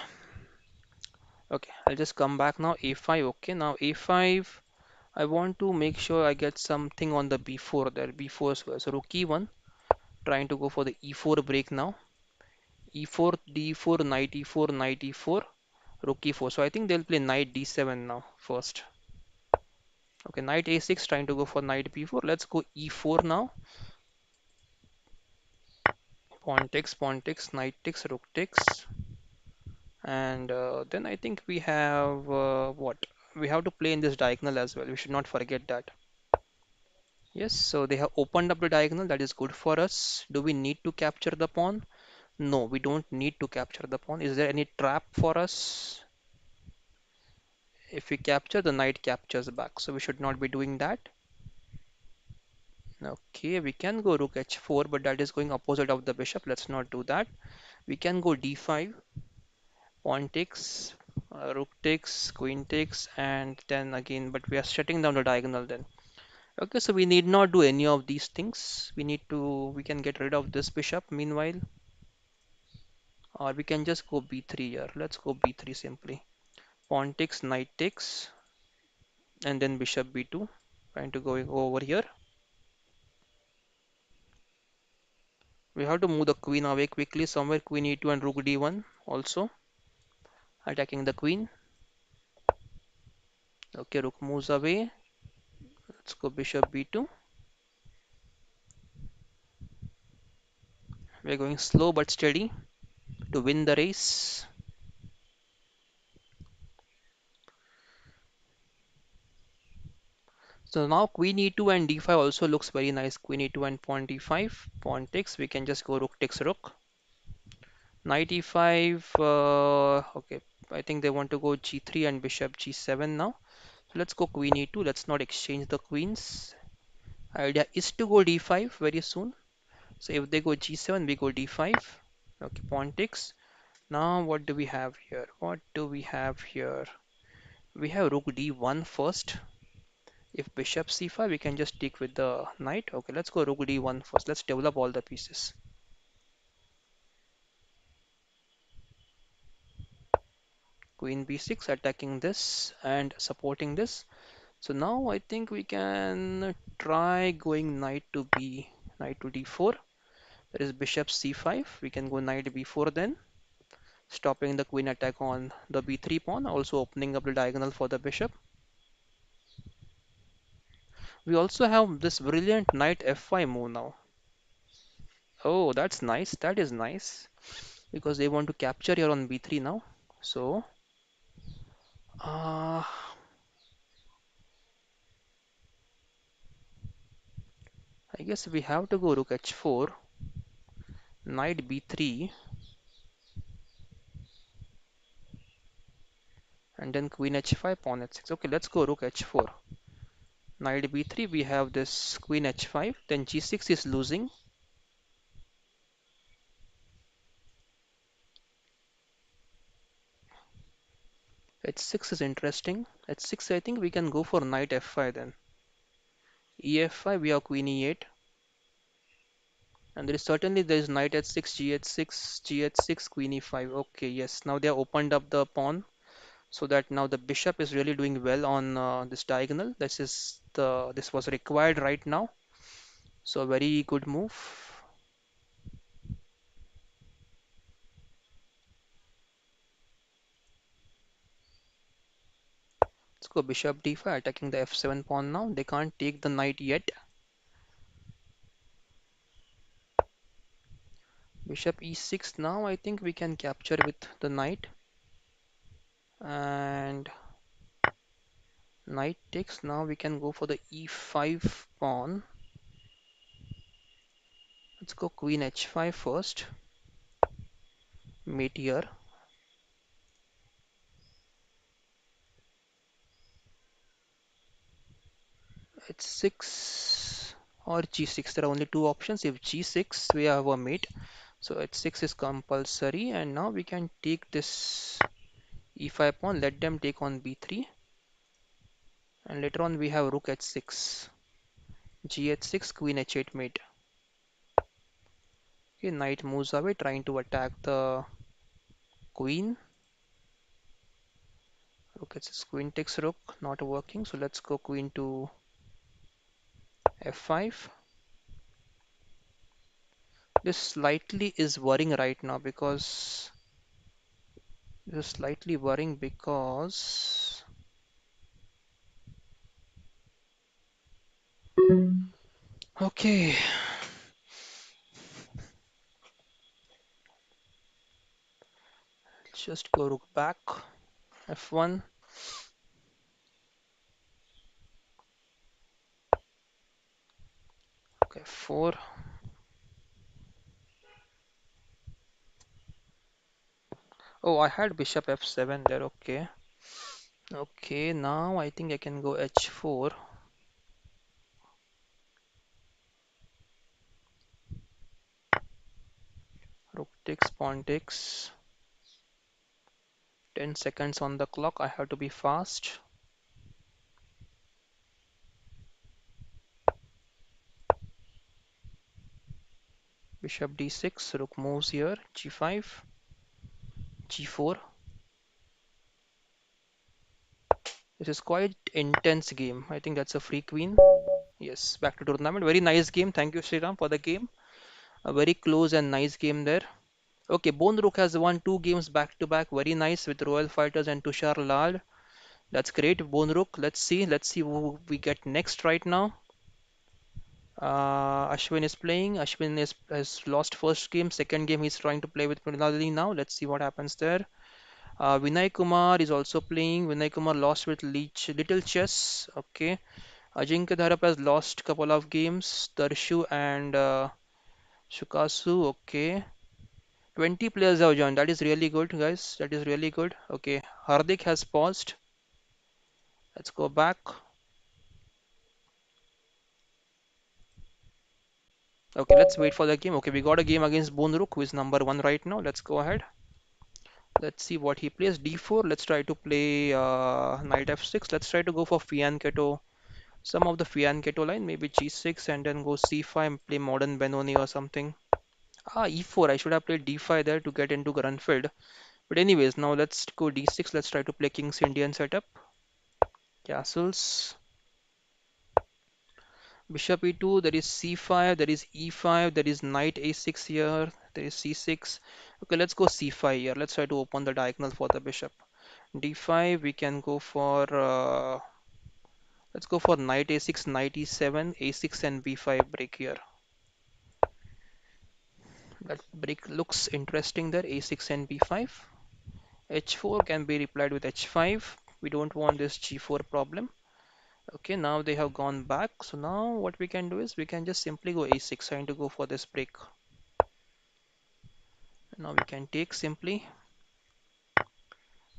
okay, I'll just come back now. A5, okay, now A5. I want to make sure I get something on the B4 there. B4 as well. So rook E1, trying to go for the E4 break now. E4, D4, knight E4, knight E4, rook E4. So I think they'll play knight D7 now first. Okay, knight A6, trying to go for knight B4. Let's go E4 now. Pawn takes, knight takes, rook takes. And then I think we have what? We have to play in this diagonal as well. We should not forget that. Yes, so they have opened up the diagonal. That is good for us. Do we need to capture the pawn? No, we don't need to capture the pawn. Is there any trap for us? If we capture, the knight captures back. So we should not be doing that. Okay, we can go rook h4, but that is going opposite of the bishop. Let's not do that. We can go d5, pawn takes, rook takes, queen takes, and then again, but we are shutting down the diagonal then. Okay, so we need not do any of these things. We can get rid of this bishop meanwhile, or we can just go b3 here. Let's go b3 simply. Pawn takes, knight takes, and then bishop b2. Trying to go over here. We have to move the queen away quickly somewhere. Queen e2 and rook d1 also attacking the queen. Okay, rook moves away. Let's go bishop b2. We're going slow but steady to win the race. So now queen e2 and d5 also looks very nice. Queen e2 and pawn d5. Pawn takes. We can just go rook takes rook. Knight e5. Okay, I think they want to go g3 and bishop g7 now. So let's go queen e2. Let's not exchange the queens. Idea is to go d5 very soon. So if they go g7, we go d5. Okay, pawn takes. Now what do we have here? What do we have here? We have rook d1 first. If bishop c5, we can just take with the knight. Okay, let's go rook d1 first. Let's develop all the pieces. Queen b6 attacking this and supporting this. So now I think we can try going knight to d4. There is bishop c5. We can go knight b4 then, stopping the queen attack on the b3 pawn, also opening up the diagonal for the bishop. We also have this brilliant knight f5 move now. Oh, that's nice. That is nice because they want to capture here on b3 now. So, uh, I guess we have to go rook h4, knight b3, and then queen h5, pawn h6. Okay, let's go rook h4. Knight b3, we have this queen h5, then g6 is losing. H6 is interesting. H6, I think we can go for knight f5 then. E5, we have queen e8. And there is knight h6, g8, g8, queen e5. Okay, yes. Now they have opened up the pawn so that now the bishop is really doing well on this diagonal. This was required right now. So a very good move. Let's go bishop d5, attacking the f7 pawn now. They can't take the knight yet. Bishop e6 now. I think we can capture with the knight. And knight takes. Now we can go for the e5 pawn. Let's go queen h5 first. Mate here. H6 or g6. There are only two options. If g6, we have a mate. So h6 is compulsory. And now we can take this e5 pawn. Let them take on b3. And later on we have rook h6. G h6, queen h8 mate. Okay, knight moves away, trying to attack the queen. Rook h6, queen takes rook, not working. So let's go queen to f5. This slightly is worrying right now because this is slightly worrying because okay, let's just go rook back, f1. Okay, 4. Oh, I had bishop f7 there. Okay. Okay, now I think I can go h4. Rook takes, pawn takes. 10 seconds on the clock. I have to be fast. Bishop d6. Rook moves here. g5. g4. This is quite intense game. I think that's a free queen. Yes, back to tournament. Very nice game. Thank you, Sriram, for the game. A very close and nice game there. Okay, Bone Rook has won two games back to back. Very nice with Royal Fighters and Tushar Lal. That's great, Bone Rook. Let's see who we get next right now. Ashwin is playing. Has lost first game. Second game he's trying to play with Mrinalini now. Let's see what happens there. Vinay Kumar is also playing. Vinay Kumar lost with Little Chess. Okay. Ajinkya Dharap has lost couple of games. Darshu and Shukasu. Okay. 20 players have joined. That is really good, guys. That is really good. Okay. Hardik has paused. Let's go back. Okay, let's wait for the game. Okay, we got a game against Bonruk, who is number one right now. Let's go ahead. Let's see what he plays. D4. Let's try to play knight f6. Let's try to go for Fianchetto. Some of the Fianchetto line, maybe g6 and then go c5 and play modern Benoni or something. E4. I should have played d5 there to get into Grunfeld. But anyways, now let's go d6. Let's try to play King's Indian setup. Castles. Bishop e2, there is c5, there is e5, there is knight a6 here, there is c6. Okay, let's go c5 here. Let's try to open the diagonal for the bishop. d5, we can go for, let's go for knight a6, knight e7, a6 and b5 break here. That break looks interesting there, a6 and b5. h4 can be replied with h5. We don't want this g4 problem. Okay, now they have gone back. So now what we can do is we can just simply go a6, trying to go for this break. Now we can take simply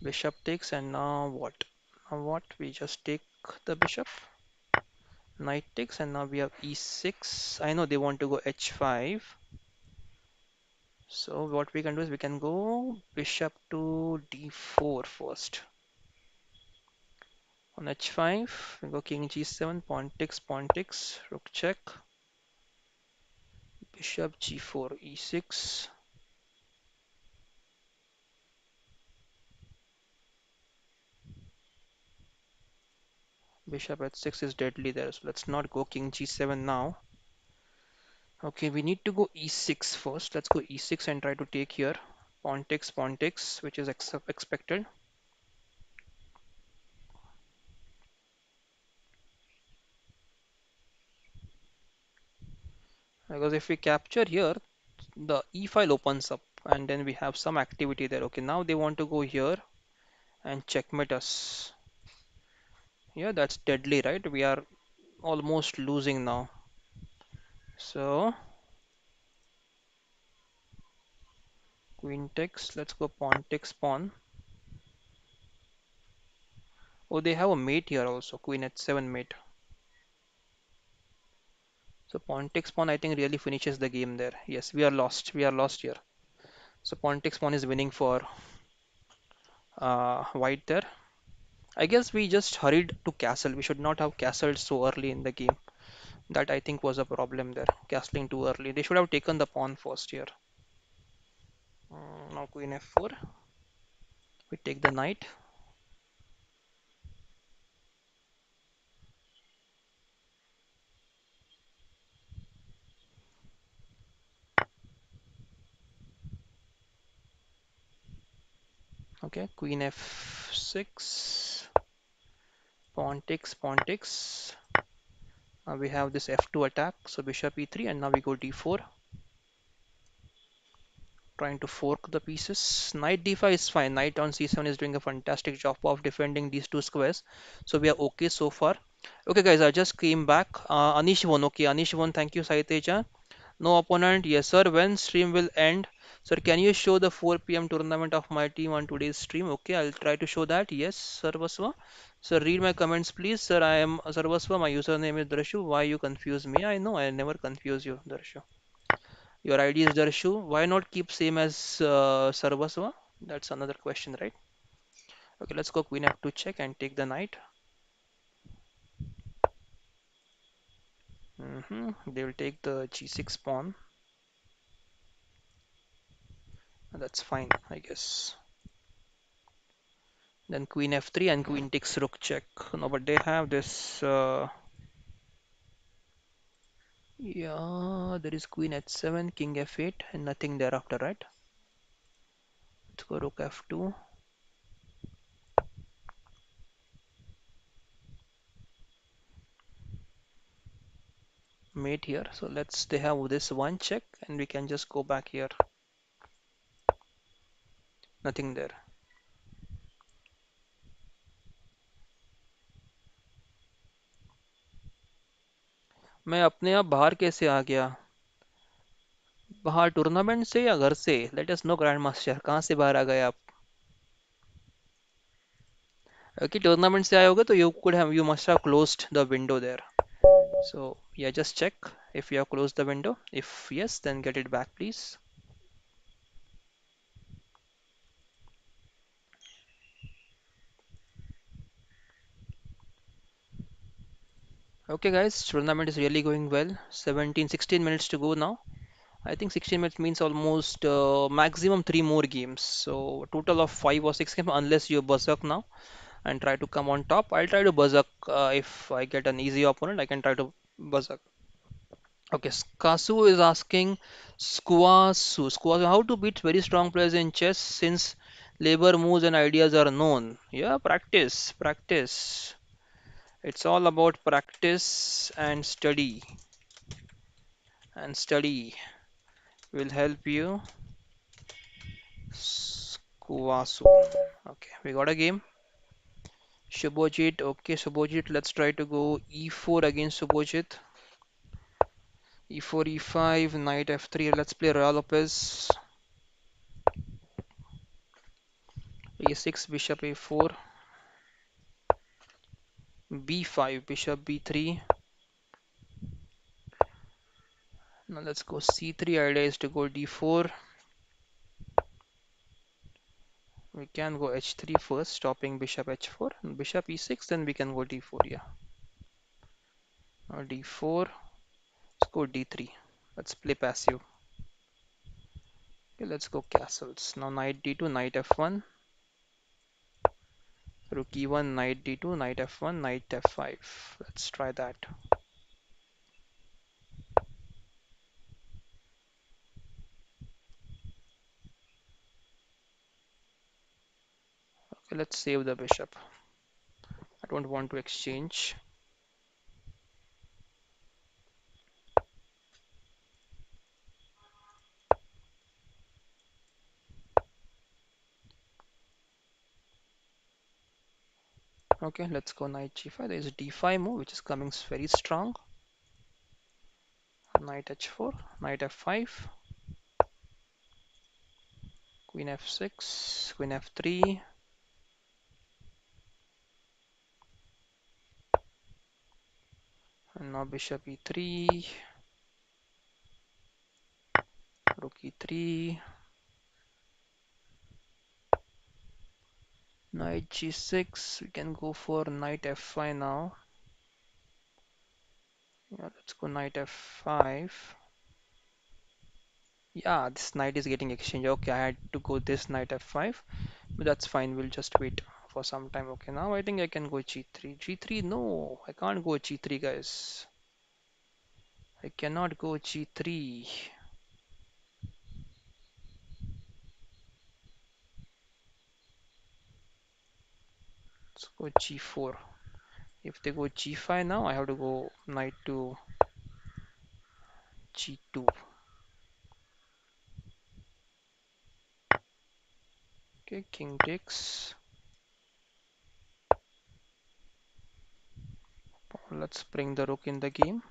bishop takes, and now what? Now what? We just take the bishop, knight takes, and now we have e6. I know they want to go h5. So what we can do is we can go bishop to d4 first. On h5, we go king g7, pawn takes, rook check, bishop g4, e6, bishop h6 is deadly there, so let's not go king g7 now. Okay, we need to go e6 first. Let's go e6 and try to take here. Pawn takes, which is expected. Because if we capture here, the e file opens up and then we have some activity there. Okay, now they want to go here and checkmate us. Yeah, that's deadly, right? We are almost losing now. So, queen takes, let's go pawn. Oh, they have a mate here also, queen h7 mate. So pawn takes pawn, I think really finishes the game there. Yes, we are lost. We are lost here. So pawn takes pawn is winning for white there. I guess we just hurried to castle. We should not have castled so early in the game. That I think was a problem there. Castling too early. They should have taken the pawn first here. Now queen f4. We take the knight. Okay, queen f6. Pawn takes. Now we have this f2 attack. So bishop e3, and now we go d4. Trying to fork the pieces. Knight d5 is fine. Knight on c7 is doing a fantastic job of defending these two squares. So we are okay so far. Okay, guys, I just came back. Anish won. Okay, Anish won. Thank you, Saiteja. No opponent. Yes, sir. When stream will end? Sir, can you show the 4 p.m. tournament of my team on today's stream? Okay, I'll try to show that. Yes, Sarvasva. Sir, read my comments, please. Sir, I am Sarvasva. My username is Darshu. Why you confuse me? I know I never confuse you, Darshu. Your ID is Darshu. Why not keep same as Sarvasva? That's another question, right? Okay, let's go queen f2 check and take the knight. They will take the g6 pawn. That's fine, I guess. Then queen f3 and queen takes rook check. No, but they have this. Yeah, there is queen h7, king f8, and nothing thereafter, right? Let's go rook f2. Mate here. So they have this one check, and we can just go back here. Nothing there. मैं अपने आप बाहर कैसे आ गया? बाहर tournament से या घर से? Let us know grand master, कहाँ से बाहर आ गए आप? कि टूर्नामेंट से आए होगे तो you must have closed the window there. So yeah, just check if you have closed the window. If yes, then get it back, please. Okay, guys, tournament is really going well. 16 minutes to go now. I think 16 minutes means almost maximum three more games. So total of 5 or 6 games, unless you berserk now and try to come on top. I'll try to berserk if I get an easy opponent. I can try to berserk. Okay, Kasu is asking Squasu, how to beat very strong players in chess since labor moves and ideas are known. Yeah, practice. It's all about practice and study. And study will help you. Squasu. Okay, we got a game. Shubhojit, okay, Shubhojit, let's try to go e4 against Shubhojit. E4, e5, knight f3. Let's play Royal Lopez. a6, bishop a4, b5, bishop b3. Now let's go c3. Idea is to go d4. We can go h3 first, stopping bishop h4. Bishop e6, then we can go d4. Yeah. Now d4. Let's go d3. Let's play passive. Okay, let's go castles. Now knight d2, knight f1, rook e1, knight d2, knight f1, knight f5. Let's try that. Okay, let's save the bishop. I don't want to exchange. Okay, let's go knight g5. There is d5 move, which is coming very strong. Knight h4, knight f5, queen f6, queen f3, and now bishop e3, rook e3, knight g6. We can go for knight f5 now. Yeah, let's go knight f5. Yeah, this knight is getting exchanged. Okay, I had to go this knight f5, but that's fine. We'll just wait for some time. Okay, now I think I can go g3. G3, no, I can't go g3, guys. I cannot go g3. Let's go g4. If they go g5 now, I have to go knight to g2. Okay, king takes. Let's bring the rook in the game.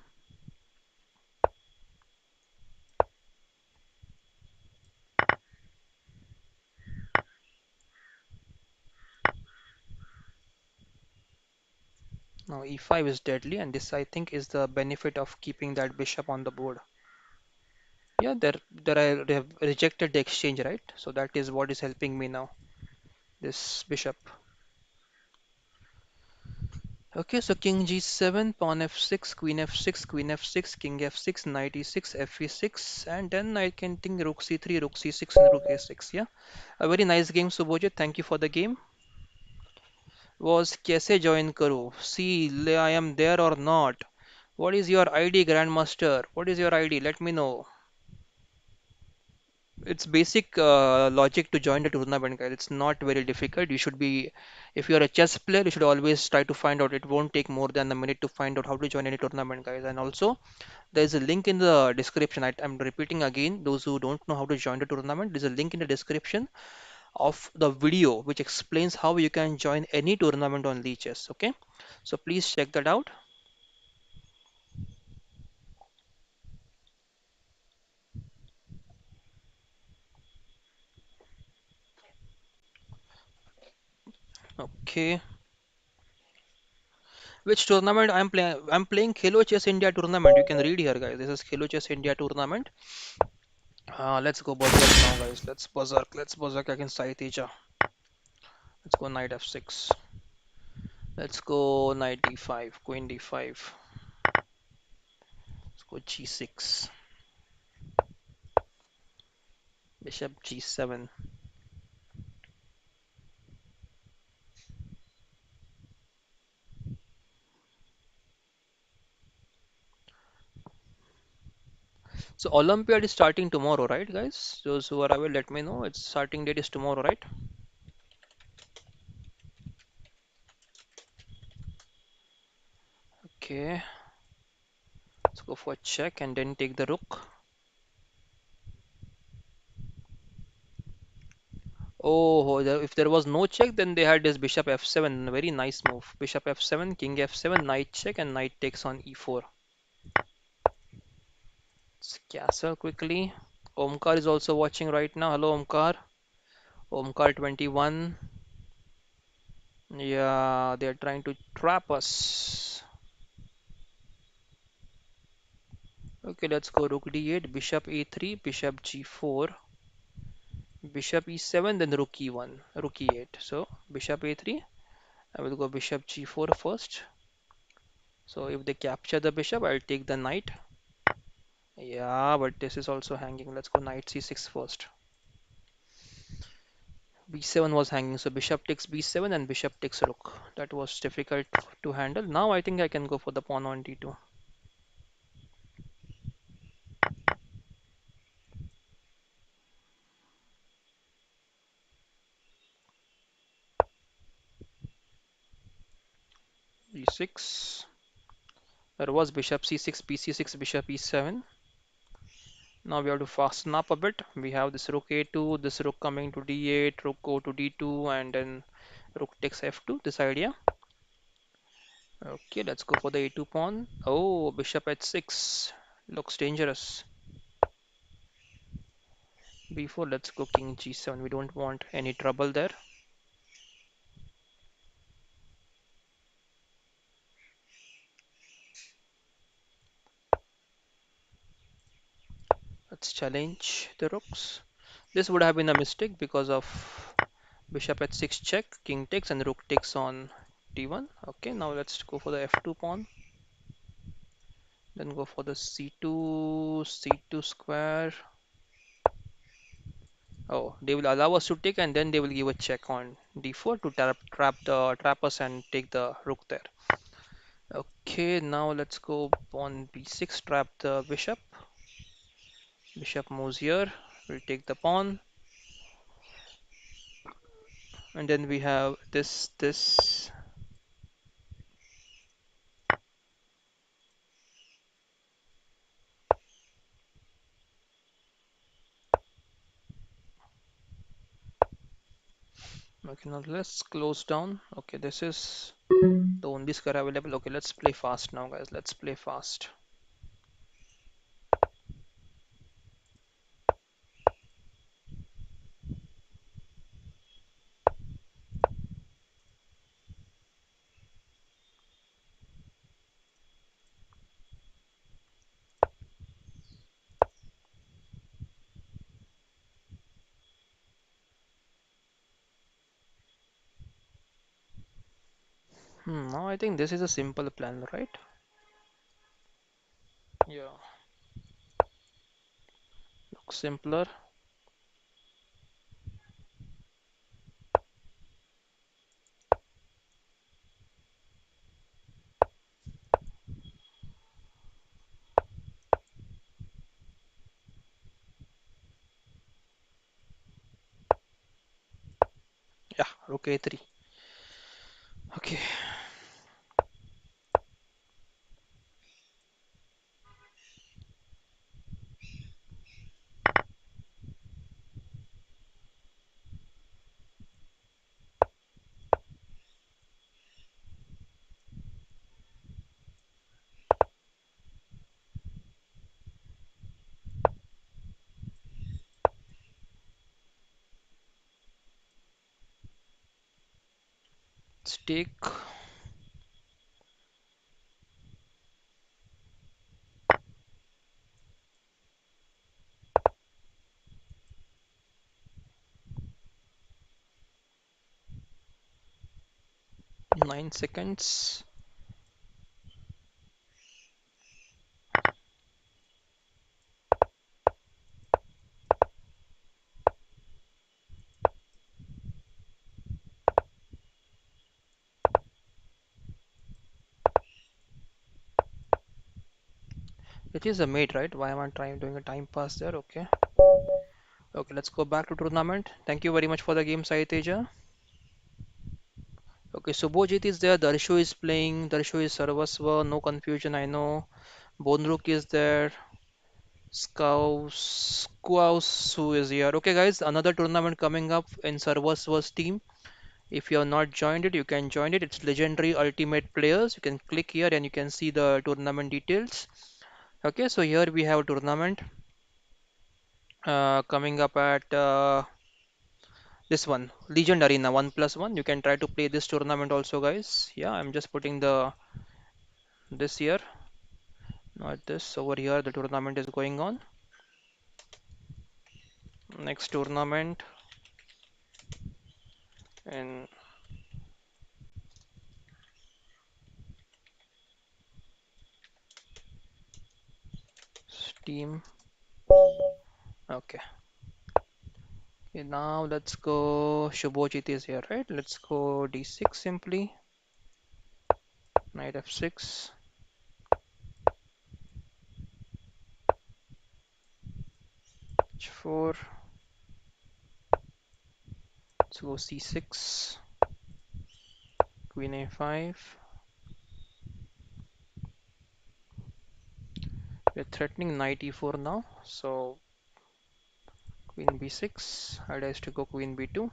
Now e5 is deadly, and this I think is the benefit of keeping that bishop on the board. Yeah, there I have rejected the exchange, right? So that is what is helping me now. This bishop. Okay, so king g7, pawn f6, queen f6, queen f6, king f6, knight e6, f e6, and then I can think rook c3, rook c6, and rook a6. Yeah, a very nice game, Subhojit. Thank you for the game. Was कैसे join करूँ? See, I am there or not. What is your ID, Grandmaster? What is your ID? Let me know. It's basic logic to join the tournament, guys. It's not very difficult. You should be, if you're a chess player, you should always try to find out. It won't take more than a minute to find out how to join any tournament, guys. And also, there's a link in the description. I'm repeating again, those who don't know how to join the tournament, there's a link in the description of the video which explains how you can join any tournament on Lichess. Okay, so please check that out. Okay, which tournament I'm playing? I'm playing Khelo Chess India tournament. You can read here, guys. This is Khelo Chess India tournament. Let's go berserk now, guys. Let's berserk. Let's berserk against Sai Teja. Let's go knight f6. Let's go knight d5, queen d5. Let's go g6, bishop g7. So Olympiad is starting tomorrow, right, guys? Those who are aware, let me know. Its starting date is tomorrow, right? Okay, let's go for check and then take the rook. Oh, if there was no check, then they had this bishop f7. Very nice move. Bishop f7, king f7, knight check, and knight takes on e4. Let's castle quickly. Omkar is also watching right now. Hello, Omkar. Omkar 21. Yeah, they're trying to trap us. Okay, let's go rook d8, bishop a3, bishop g4, bishop e7, then rook e1, rook e8. So bishop a3, I will go bishop g4 first. So if they capture the bishop, I'll take the knight. Yeah, but this is also hanging. Let's go knight c6 first. b7 was hanging, so bishop takes b7 and bishop takes rook. That was difficult to handle. Now I think I can go for the pawn on d2. b6. There was bishop c6, bc6, bishop e7. Now we have to fasten up a bit. We have this rook a2, this rook coming to d8, rook go to d2, and then rook takes f2. This idea. Okay, let's go for the a2 pawn. Oh, bishop h6. Looks dangerous. b4, let's go king g7. We don't want any trouble there. Let's challenge the rooks. This would have been a mistake because of bishop h6 check, king takes, and rook takes on d1. Okay, now let's go for the f2 pawn. Then go for the c2, c2 square. Oh, they will allow us to take and then they will give a check on d4 to trap us and take the rook there. Okay, now let's go on b6, trap the bishop. Bishop moves here. We'll take the pawn, and then we have this. Okay, now let's close down. Okay, this is the only square available. Okay, let's play fast now, guys. Let's play fast. Now I think this is a simple plan, right? Yeah, looks simpler. Yeah, rook a3. Okay, 9 seconds. It is a mate, right? Why am I trying doing a time pass there? Okay. Okay, let's go back to tournament. Thank you very much for the game, Sai Teja. Okay, Subhojit is there. Darshu is playing. Darshu is Sarvasva. No confusion, I know. Bonruk is there. Squawsu is here. Okay, guys, another tournament coming up in Servers vs Team. If you have not joined it, you can join it. It's Legendary Ultimate Players. You can click here and you can see the tournament details. Okay, so here we have a tournament coming up at this one, Legend Arena 1+1. You can try to play this tournament also, guys. Yeah, I'm just putting the this here, not this. Over here, the tournament is going on. Next tournament in Steam. Okay. Okay, now let's go. Shubhojit is here, right? Let's go d6 simply. Knight f6. h4. Let's go c6. Queen a5. We're threatening knight e4 now. So queen b6. Idea is to go queen b2.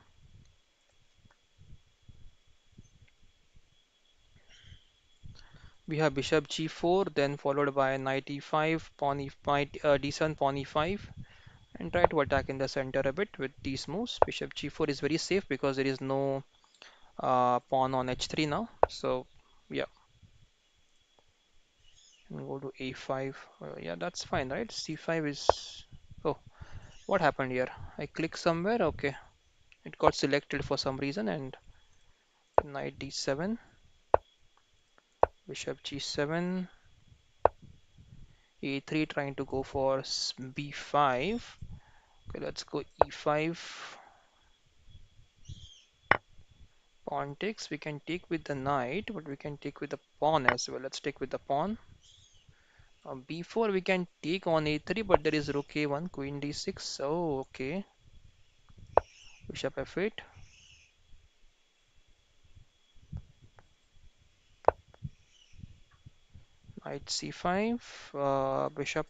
We have bishop g4, then followed by knight e5, pawn e5, d7, pawn e5, and try to attack in the center a bit with these moves. Bishop g4 is very safe because there is no pawn on h3 now. So yeah, and go to a5. Yeah, that's fine, right? c5 is. Oh, what happened here? I clicked somewhere. Okay, it got selected for some reason, and knight d7, bishop g7, a3, trying to go for b5. Okay, let's go e5. Pawn takes. We can take with the knight, but we can take with the pawn as well. Let's take with the pawn. b4 we can take on a3, but there is rook a1, queen d6. Oh, okay. Bishop f8. Knight c5. Bishop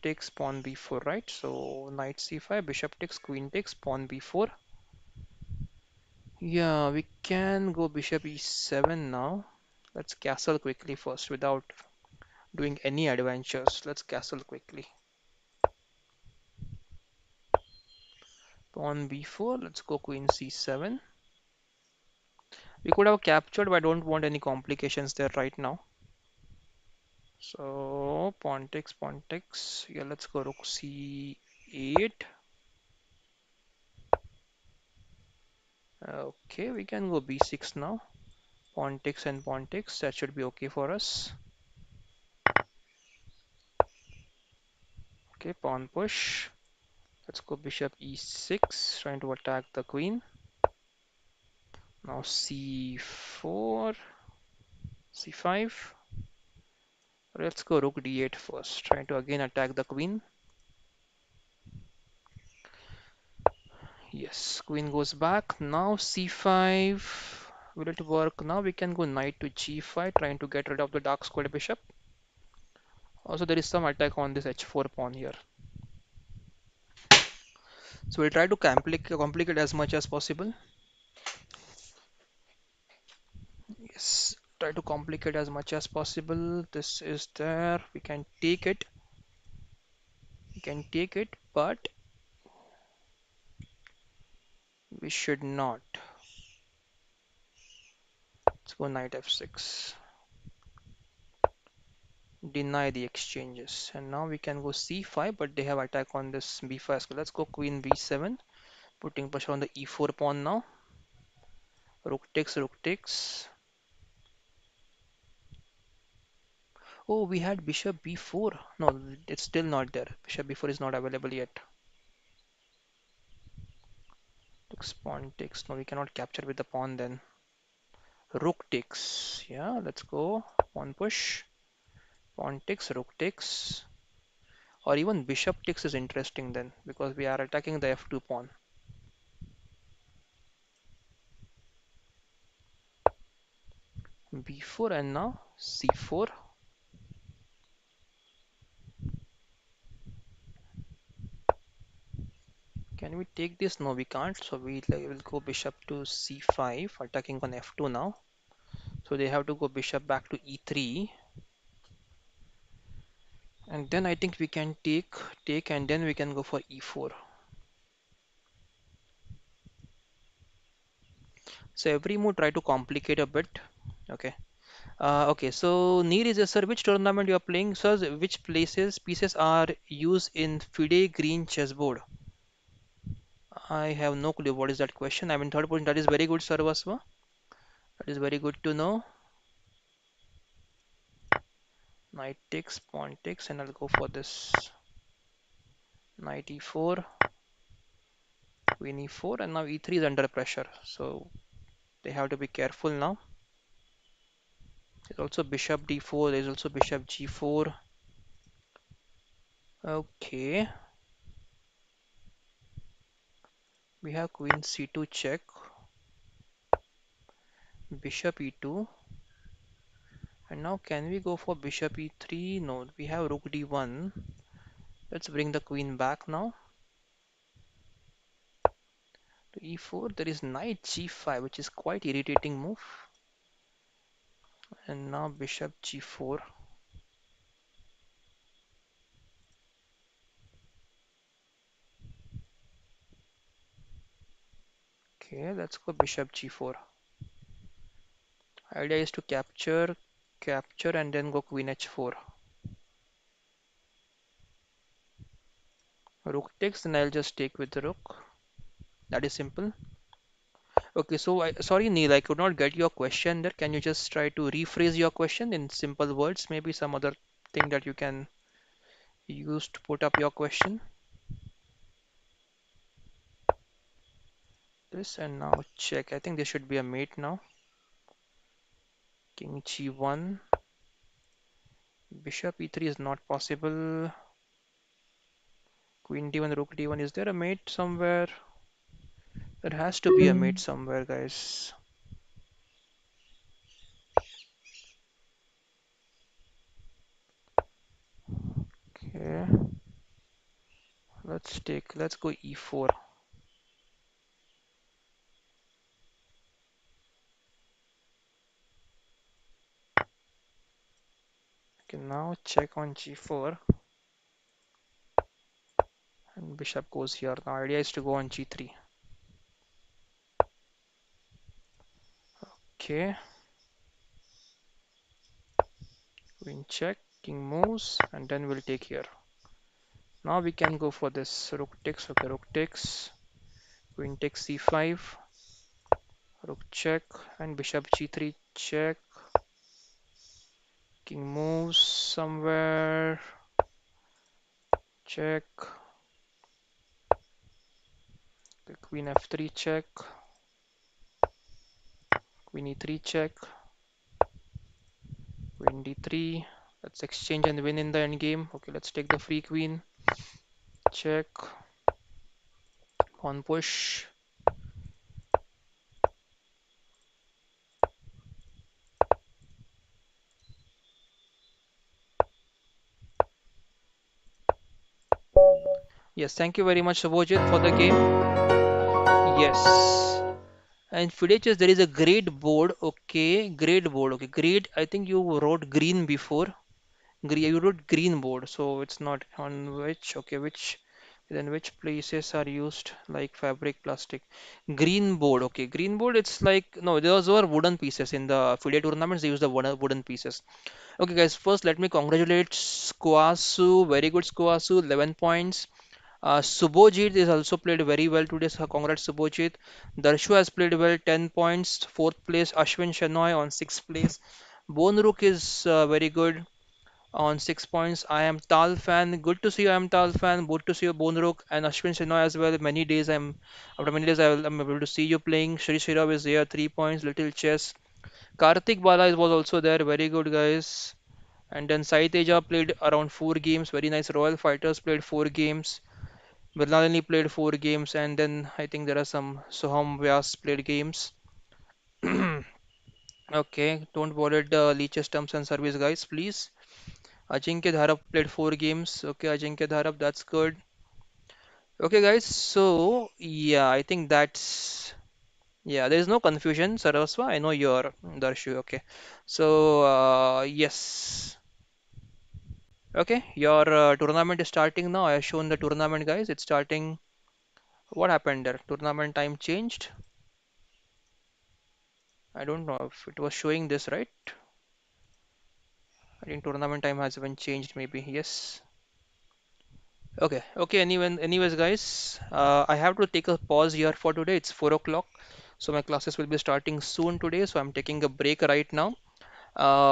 takes pawn b4, right? So knight c5, bishop takes, queen takes, pawn b4. Yeah, we can go bishop e7 now. Let's castle quickly first without doing any adventures. Let's castle quickly. Pawn b4, let's go queen c7. We could have captured, but I don't want any complications there right now. So pawn takes, pawn takes. Yeah, let's go rook c8. Okay, we can go b6 now. Pawn takes and pawn takes. That should be okay for us. Okay, pawn push. Let's go bishop e6, trying to attack the queen. Now c4, c5. Let's go rook d8 first, trying to again attack the queen. Yes, queen goes back. Now c5. Will it work? Now we can go knight to g5, trying to get rid of the dark squared bishop. Also, there is some attack on this h4 pawn here. So we'll try to complicate as much as possible. Yes, try to complicate as much as possible. This is there. We can take it. We can take it, but we should not. Let's go knight f6. Deny the exchanges. And now we can go c5, but they have attack on this b5. So let's go queen b7, putting pressure on the e4 pawn now. Rook takes, rook takes. Oh, we had bishop b4. No, it's still not there. Bishop b4 is not available yet. Takes, pawn takes. No, we cannot capture with the pawn then. Rook takes. Yeah, let's go. Pawn push. Pawn takes, rook takes. Or even bishop takes is interesting then, because we are attacking the f2 pawn. b4 and now c4. Can we take this? No, we can't. So will go bishop to c5, attacking on f2 now. So they have to go bishop back to e3, and then I think we can take, and then we can go for e4. So every move try to complicate a bit. Okay. Okay. So Neer is a sir. Which tournament you are playing? Sir, which pieces are used in FIDE green chessboard? I have no clue. What is that question? I'm in third position. That is very good, Sir Vasva. That is very good to know. Knight takes, pawn takes, and I'll go for this knight e4, queen e4, and now e3 is under pressure. So they have to be careful now. There's also bishop d4. There's also bishop g4. Okay, we have queen c2 check, bishop e2, and now can we go for bishop e3? No, we have rook d1. Let's bring the queen back now to e4. There is knight g5, which is quite irritating move, and now bishop g4. Okay, let's go bishop g4. Idea is to capture, and then go queen h4. Rook takes, and I'll just take with the rook. That is simple. Okay, so sorry Neil, I could not get your question there. Can you just try to rephrase your question in simple words? Maybe some other thing that you can use to put up your question. This and now check. I think this should be a mate now. King g1, bishop e3 is not possible. Queen d1, rook d1. Is there a mate somewhere? There has to be a mate somewhere, guys. Okay, let's go e4. Okay, now check on g4, and bishop goes here. Now idea is to go on g3. Okay, queen check, king moves, and then we'll take here. Now we can go for this rook takes. Okay, rook takes, queen takes c5, rook check, and bishop g3 check. King moves somewhere, check. Okay, queen f3 check, queen e3 check, queen d3. Let's exchange and win in the endgame. Okay, let's take the free queen. Check, pawn push. Yes, thank you very much, Subhojit, for the game. Yes. And Fidechess, there is a grade board. Okay, grade board. Okay, grade. I think you wrote green before. You wrote green board, so it's not on which. Okay, which then which places are used like fabric, plastic. Green board. Okay, green board. It's like no, those were wooden pieces in the FIDE tournaments. They use the wooden pieces. Okay, guys. First, let me congratulate Squasu. Very good, Squasu. 11 points. Subhojit is also played very well today. So congrats, Subhojit. Darshu has played well, 10 points. Fourth place, Ashwin Shenoy on sixth place. Bonrook is very good on 6 points. I am Tal fan. Good to see you. I am Tal fan. Good to see you, Bonrook and Ashwin Shenoy as well. After many days I'm able to see you playing. Shri Shirav is here, 3 points. Little chess. Karthik Bala was also there. Very good, guys. And then Sai Teja played around 4 games. Very nice. Royal Fighters played 4 games. Mrinalini played 4 games, and then I think there are some Soham Vyas played games. Okay, don't violate the leeches terms and service, guys, please. Ajinkya Dharap played 4 games. Okay, Ajinkya Dharap, that's good. Okay, guys. So yeah, I think that's yeah. There is no confusion, Saraswa. I know you're Darshu. Okay. So yes. Okay, your tournament is starting now. I have shown the tournament, guys. It's starting. What happened there? Tournament time changed. I don't know if it was showing this right. I think tournament time has been changed. Maybe yes. Okay. Okay. Anyways, guys, I have to take a pause here for today. It's 4 o'clock, so my classes will be starting soon today. So I'm taking a break right now.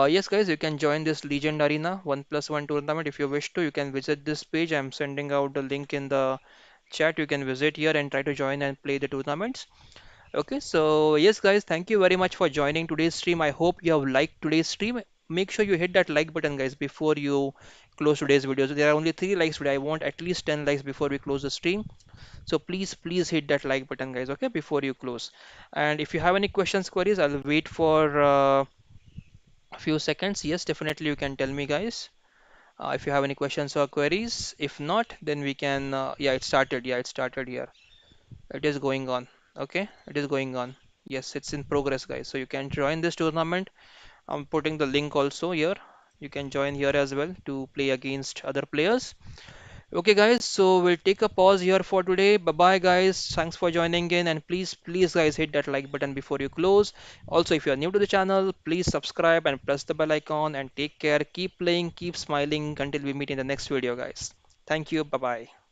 Yes, guys, you can join this Legend Arena 1+1 tournament if you wish to. You can visit this page. I'm sending out the link in the chat. You can visit here and try to join and play the tournaments. Okay, so yes, guys, thank you very much for joining today's stream. I hope you have liked today's stream. Make sure you hit that like button, guys, before you close today's video. So there are only 3 likes today. I want at least 10 likes before we close the stream. So please hit that like button, guys, okay, before you close. And if you have any questions, queries, I'll wait for a few seconds. Yes, definitely you can tell me, guys. If you have any questions or queries. If not, then we can, yeah, it started. Yeah, it started here. It is going on. Okay, it is going on. Yes, it's in progress, guys. So you can join this tournament. I'm putting the link also here. You can join here as well to play against other players. Okay, guys. So we'll take a pause here for today. Bye bye, guys. Thanks for joining in. And please, guys, hit that like button before you close. Also, if you are new to the channel, please subscribe and press the bell icon. And take care. Keep playing, keep smiling until we meet in the next video, guys. Thank you. Bye bye.